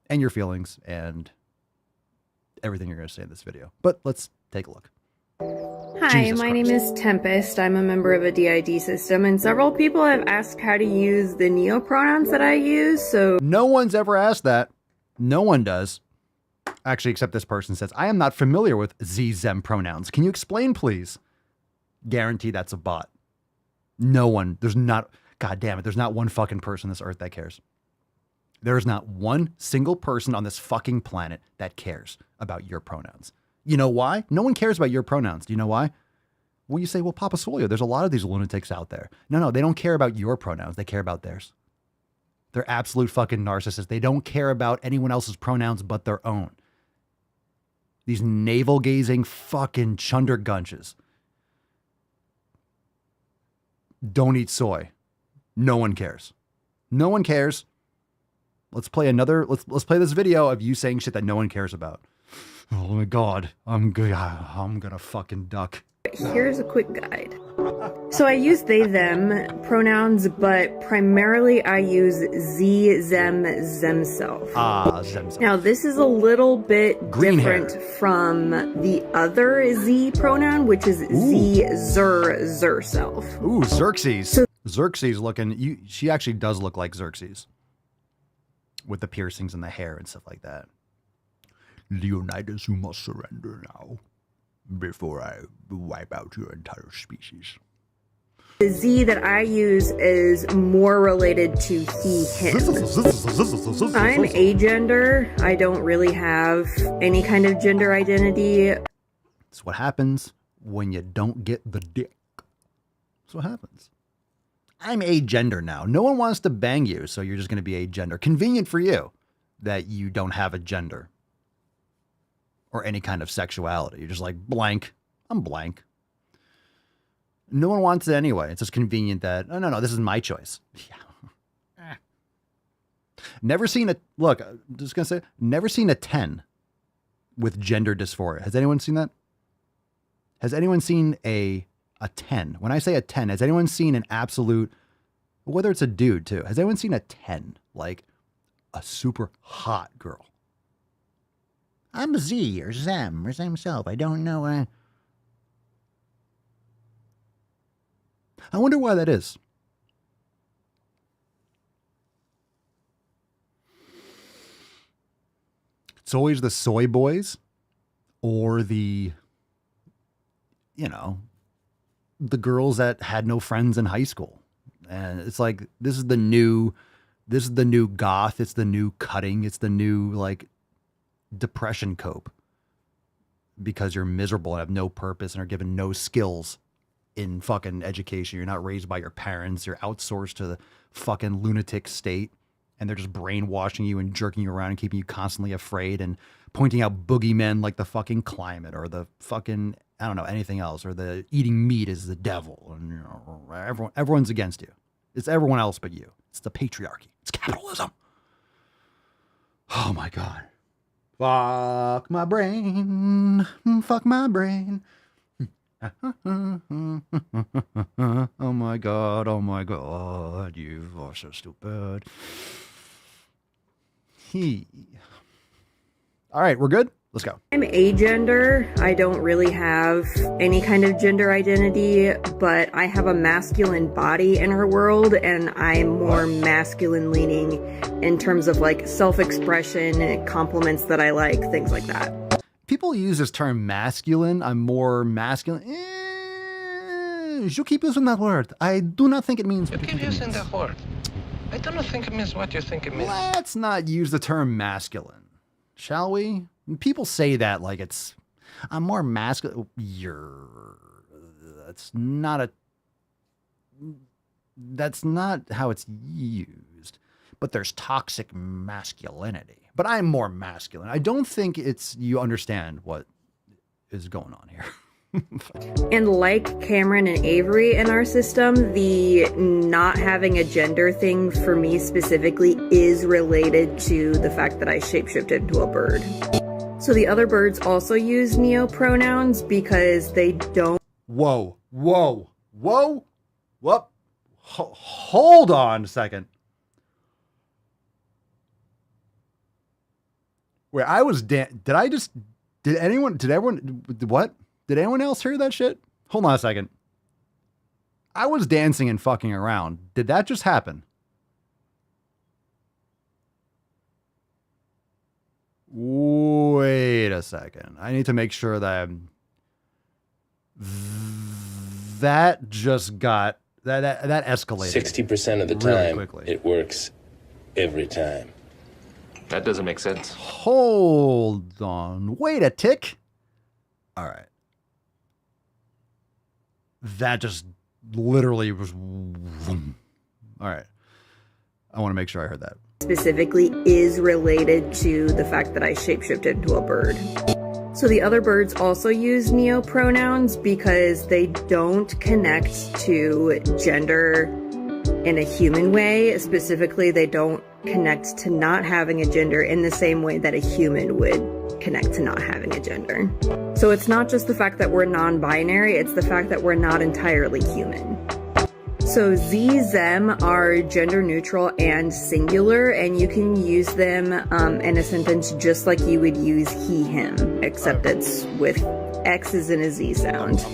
Speaker 21: and your feelings and everything you're going to say in this video. But let's take a look.
Speaker 1: Hi, my name is Tempest. I'm a member of a DID system, and several people have asked how to use the neopronouns that I use, so...
Speaker 21: No one's ever asked that. No one does. Actually, except this person says, I am not familiar with them pronouns. Can you explain, please? Guarantee that's a bot. No one. There's not... God damn it. There's not one fucking person on this earth that cares. There is not one single person on this fucking planet that cares about your pronouns. You know why? No one cares about your pronouns. Do you know why? Well, you say, well, Papa Swole, there's a lot of these lunatics out there. No, they don't care about your pronouns. They care about theirs. They're absolute fucking narcissists. They don't care about anyone else's pronouns but their own. These navel-gazing fucking chundergunches. Don't eat soy. No one cares. No one cares. Let's play let's play this video of you saying shit that no one cares about. Oh my God. I'm gonna fucking duck.
Speaker 1: Here's a quick guide. So I use they, them pronouns, but primarily I use ze, them, zemself.
Speaker 21: Zemself.
Speaker 1: Now this is a little bit
Speaker 21: Green
Speaker 1: different
Speaker 21: hair.
Speaker 1: from the other z pronoun, which is ze, zer, zerself.
Speaker 21: Ooh, Xerxes. Xerxes looking, she actually does look like Xerxes. With the piercings and the hair and stuff like that. Leonidas, you must surrender now. Before I wipe out your entire species.
Speaker 1: The Z that I use is more related to he, him. I'm agender. I don't really have any kind of gender identity.
Speaker 21: It's what happens when you don't get the dick. That's what happens. I'm agender now. No one wants to bang you, so you're just going to be agender. Convenient for you that you don't have a gender. Or any kind of sexuality. You're just like, blank. I'm blank. No one wants it anyway. It's just convenient that, no, this is my choice. Yeah. Never seen look, I'm just going to say, never seen a 10 with gender dysphoria. Has anyone seen that? Has anyone seen a 10? When I say a 10, has anyone seen an absolute, whether it's a dude too, has anyone seen a 10? Like a super hot girl? I'm a Z or Zem or Zemself. I don't know. I wonder why that is. It's always the soy boys or the girls that had no friends in high school. And it's like, this is the new goth. It's the new cutting. It's the new, like, depression cope because you're miserable and have no purpose and are given no skills in fucking education. You're not raised by your parents. You're outsourced to the fucking lunatic state and they're just brainwashing you and jerking you around and keeping you constantly afraid and pointing out boogeymen like the fucking climate or the fucking, I don't know, anything else, or the eating meat is the devil and everyone's against you. It's everyone else but you. It's the patriarchy. It's capitalism. Oh my God. Fuck my brain. Fuck my brain. Oh my God. Oh my God. You are so stupid. All right, we're good? Let's go.
Speaker 1: I'm agender. I don't really have any kind of gender identity, but I have a masculine body in her world, and I'm more masculine leaning in terms of like self-expression, compliments that I like, things like that.
Speaker 21: People use this term masculine. I'm more masculine. You keep using that word. I do not think it means what
Speaker 22: You keep using that word. I don't think it means what you think it means.
Speaker 21: Let's not use the term masculine, shall we? People say that like it's, I'm more masculine. That's not how it's used. But there's toxic masculinity. But I'm more masculine. I don't think you understand what is going on here.
Speaker 1: And like Cameron and Avery in our system, the not having a gender thing for me specifically is related to the fact that I shapeshifted into a bird. So the other birds also use neopronouns because they don't.
Speaker 21: Whoa. Hold on a second. Wait, did anyone else hear that shit? Hold on a second. I was dancing and fucking around. Did that just happen? Wait a second. I need to make sure that that just got, that escalated.
Speaker 2: 60% of the
Speaker 21: really
Speaker 2: time,
Speaker 21: quickly.
Speaker 2: it works every time.
Speaker 9: That doesn't make sense.
Speaker 21: Hold on. Wait a tick. All right. That just literally was. All right. I want to make sure I heard that.
Speaker 1: Specifically is related to the fact that I shapeshifted into a bird. So the other birds also use neopronouns because they don't connect to gender in a human way. Specifically, they don't connect to not having a gender in the same way that a human would connect to not having a gender. So it's not just the fact that we're non-binary, it's the fact that we're not entirely human. So ze, them are gender neutral and singular, and you can use them in a sentence just like you would use he, him, except it's with X's in a Z sound.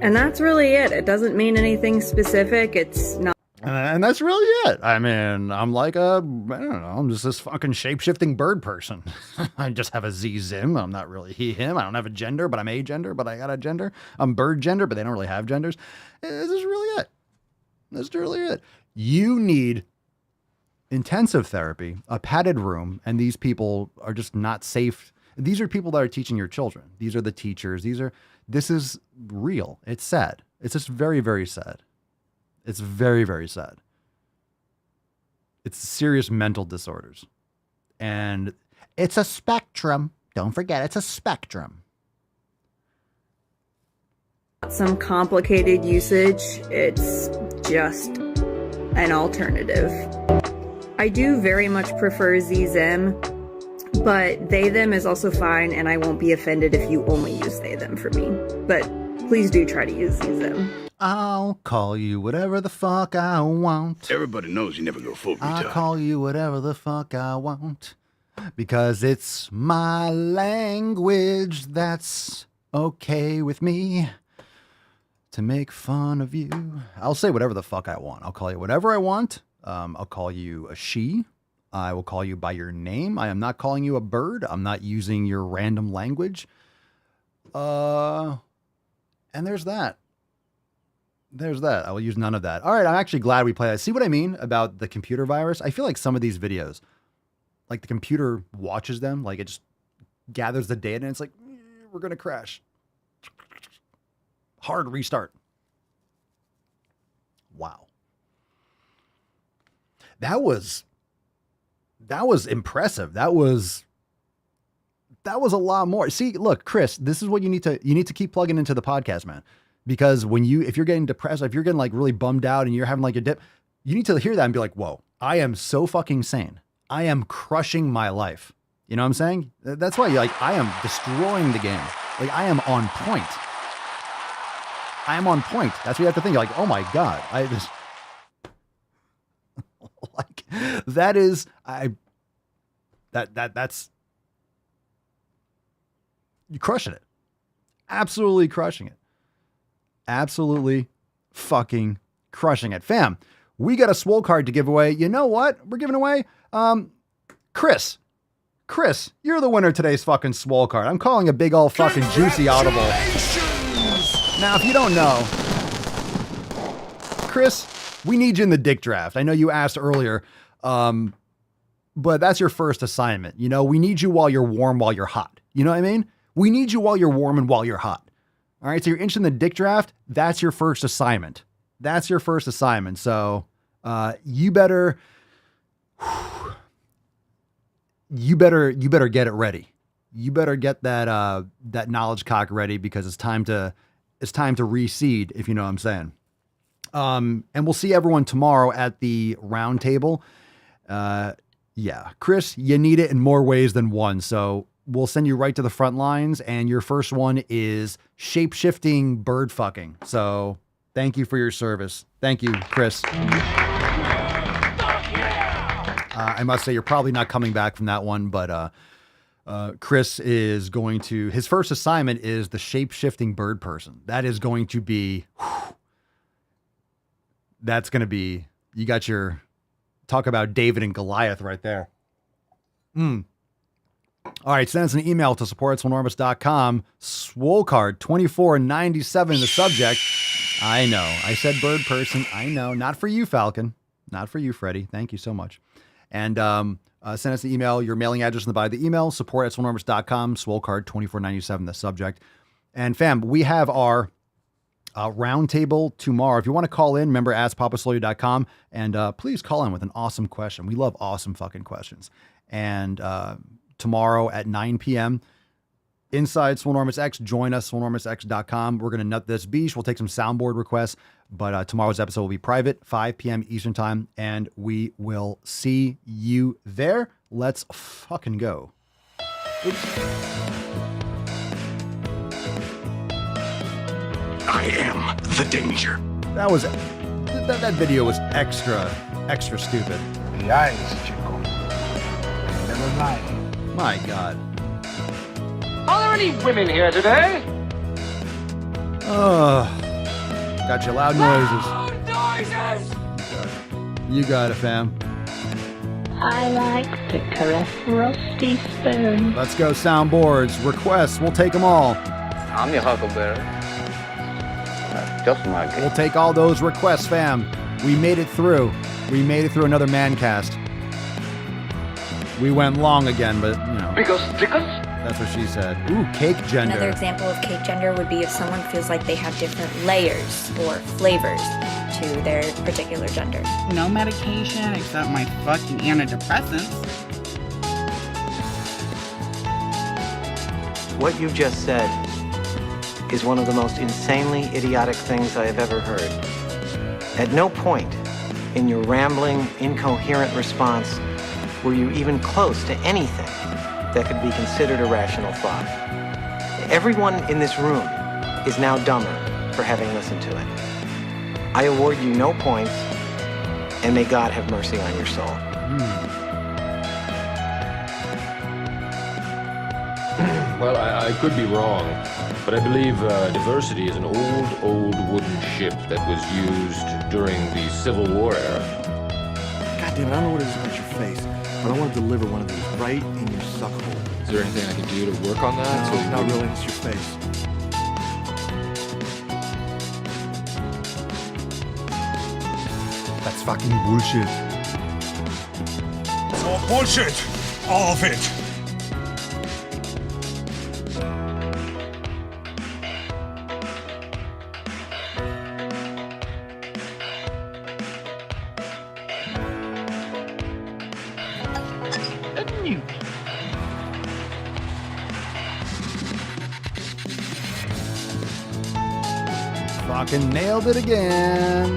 Speaker 1: And that's really it. It doesn't mean anything specific. It's not.
Speaker 21: And that's really it. I mean, I'm like I don't know, I'm just this fucking shape-shifting bird person. I just have a Z, zim. I'm not really he, him. I don't have a gender, but I'm a gender, but I got a gender. I'm bird gender, but they don't really have genders. This is really it. That's really it. You need intensive therapy, a padded room, and these people are just not safe. These are people that are teaching your children. These are the teachers. This is real. It's sad. It's just very, very sad. It's very, very sad. It's serious mental disorders. And it's a spectrum. Don't forget, it's a spectrum.
Speaker 1: Some complicated usage, it's just an alternative. I do very much prefer ze, them, but they, them is also fine, and I won't be offended if you only use they, them for me. But please do try to use ze, them.
Speaker 21: I'll call you whatever the fuck I want.
Speaker 15: Everybody knows you never go full retard.
Speaker 21: I'll call you whatever the fuck I want. Because it's my language that's okay with me. To make fun of you. I'll say whatever the fuck I want. I'll call you whatever I want. I'll call you a she. I will call you by your name. I am not calling you a bird. I'm not using your random language. And there's that. There's that. I will use none of that. All right, I'm actually glad we play that. See what I mean about the computer virus? I feel like some of these videos, like the computer watches them, like it just gathers the data and it's like, we're going to crash. Hard restart. Wow. That was impressive. That was a lot more. See, look, Chris, this is what you need to keep plugging into the podcast, man. Because if you're getting depressed, if you're getting like really bummed out and you're having like a dip, you need to hear that and be like, whoa, I am so fucking sane. I am crushing my life. You know what I'm saying? That's why you're like, I am destroying the game. Like I am on point. I am on point. That's what you have to think. You're like, oh my God. I just like that is that's you're crushing it. Absolutely crushing it. Absolutely fucking crushing it. Fam, we got a Swole card to give away. You know what? We're giving away Chris, you're the winner of today's fucking Swole card. I'm calling a big old fucking juicy audible. Now, if you don't know, Chris, we need you in the dick draft. I know you asked earlier, but that's your first assignment. You know, we need you while you're warm, while you're hot. You know what I mean? We need you while you're warm and while you're hot. All right, so you're interested in the dick draft. That's your first assignment. That's your first assignment. So you better get it ready. You better get that knowledge cock ready because it's time to reseed, if you know what I'm saying. And we'll see everyone tomorrow at the round table. Yeah, Chris, you need it in more ways than one. So we'll send you right to the front lines. And your first one is shape-shifting bird fucking. So thank you for your service. Thank you, Chris. I must say you're probably not coming back from that one, but Chris is going to, his first assignment is the shape-shifting bird person. That is going to be, that's going to be, you got your, talk about David and Goliath right there. All right, send us an email to support@swolenormous.com. Swole card 2497 in the subject. I know, I said bird person. I know, not for you, Falcon. Not for you, Freddie. Thank you so much. And send us an email, your mailing address in the body of the email, support@swolenormous.com, Swole card 2497 the subject. And fam, we have our Roundtable tomorrow. If you want to call in, remember askpapaslow.com and please call in with an awesome question. We love awesome fucking questions. And tomorrow at 9 p.m. inside Swolenormous X, join us, swolenormousx.com. We're going to nut this beach. We'll take some soundboard requests, but tomorrow's episode will be private, 5 p.m. Eastern time, and we will see you there. Let's fucking go. Oops.
Speaker 15: I am the danger.
Speaker 21: That was that video was extra stupid.
Speaker 22: The eyes, Chico. They never lie.
Speaker 21: My God.
Speaker 22: Are there any women here today?
Speaker 21: Got your loud noises.
Speaker 22: Loud noises!
Speaker 21: You got it, fam.
Speaker 5: I like to caress rusty spoon.
Speaker 21: Let's go, soundboards. Requests, we'll take them all.
Speaker 10: I'm your huckleberry. Just my game.
Speaker 21: We'll take all those requests, fam. We made it through. We made it through another Mancast. We went long again, but, you know.
Speaker 22: Because
Speaker 21: that's what she said. Ooh, cake gender.
Speaker 23: Another example of cake gender would be if someone feels like they have different layers or flavors to their particular gender.
Speaker 24: No medication except my fucking antidepressants.
Speaker 25: What you just said is one of the most insanely idiotic things I have ever heard. At no point in your rambling, incoherent response were you even close to anything that could be considered a rational thought. Everyone in this room is now dumber for having listened to it. I award you no points, and may God have mercy on your soul.
Speaker 2: Well, I could be wrong, but I believe diversity is an old wooden ship that was used during the Civil War era.
Speaker 7: God damn it, I don't know what it is about your face, but I want to deliver one of these right in your suck hole.
Speaker 26: Is there anything I can do to work on that?
Speaker 7: No, not really, it's your face.
Speaker 21: That's fucking bullshit.
Speaker 15: It's all bullshit. All of it.
Speaker 21: Fucking nailed it again.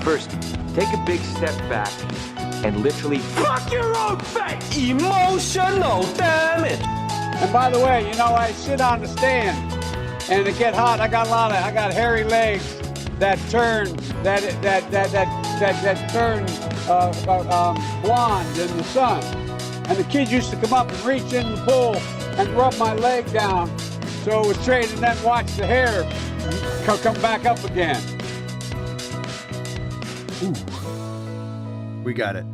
Speaker 27: First, take a big step back and literally fuck your own face! Emotional damage!
Speaker 28: And by the way, you know, I sit on the stand and it get hot. I got hairy legs that turn blonde in the sun. And the kids used to come up and reach in the pool and rub my leg down so it was straight, and then watch the hair come back up again.
Speaker 21: Ooh. We got it.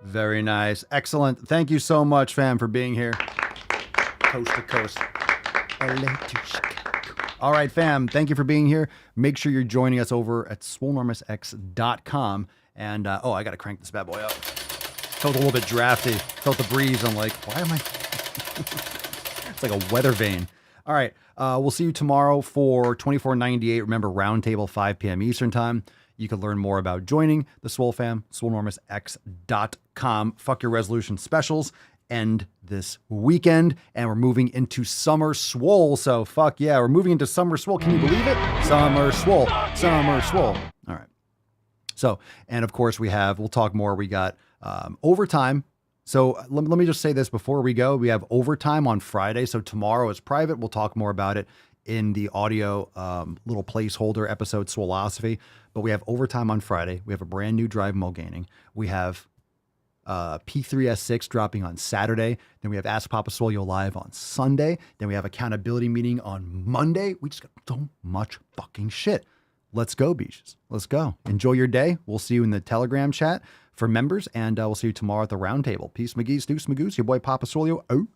Speaker 21: Very nice. Excellent. Thank you so much, fam, for being here. Coast to coast. LA to Chicago. All right, fam. Thank you for being here. Make sure you're joining us over at swolenormousx.com. And, I got to crank this bad boy up. Felt a little bit drafty. Felt the breeze. I'm like, why am I? It's like a weather vane. All right. We'll see you tomorrow for $24.98. Remember, roundtable, 5 p.m. Eastern time. You can learn more about joining the Swole fam, swolenormousx.com. Fuck your resolution specials end this weekend, and we're moving into Summer Swole. So fuck yeah, we're moving into Summer Swole. Can you believe it? Summer Swole. Summer Swole. All right. So, and of course we'll talk more. We got overtime. So let me just say this before we go. We have overtime on Friday. So tomorrow is private. We'll talk more about it in the audio little placeholder episode, Swolosophy. But we have overtime on Friday. We have a brand new Drive Mulgaining. We have P3S6 dropping on Saturday. Then we have Ask Papa Swole live on Sunday. Then we have accountability meeting on Monday. We just got so much fucking shit. Let's go, beaches. Let's go. Enjoy your day. We'll see you in the Telegram chat for members, and we'll see you tomorrow at the roundtable. Peace, McGee's, Deuce, Magoose, your boy Papa Swole. Oh.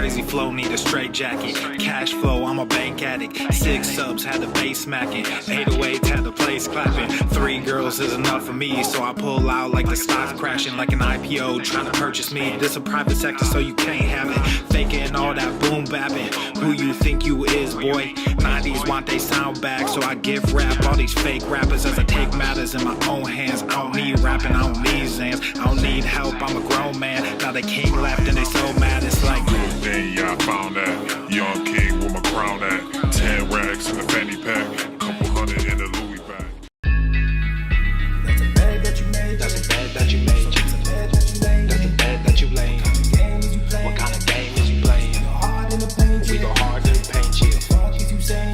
Speaker 4: crazy flow, need a straight jacket. Cash flow, I'm a bank addict. 6 subs, had the bass smacking. 808s, had the place clapping. 3 girls is enough for me, so I pull out like the stock crashing. Like an IPO, trying to purchase me. This a private sector, so you can't have it. Faking all that boom bapping. Who you think you is, boy? 90s want they sound back, so I give rap all these fake rappers as I take matters in my own hands. I don't need rapping, I don't need Zans. I don't need help, I'm a grown man. Now they king left and they so mad, it's like
Speaker 6: then yeah, I found that young king with my crown at 10 racks in the fanny pack, couple hundred in the Louis bag.
Speaker 4: that's a bed that you made. That's a bed that you made. That's a bed that you laid. That's the bed that you laid. What kind of game is you playing? We go hard in the paint, chill.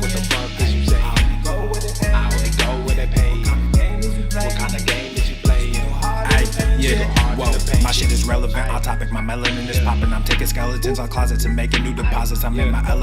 Speaker 4: What the fuck is you saying? I only go where they pay. What kind of game is you playing? Yeah, whoa, my shit is relevant. On topic, my melanin is popping. I'm taking skeletons out closets and making new deposits. I'm in my element.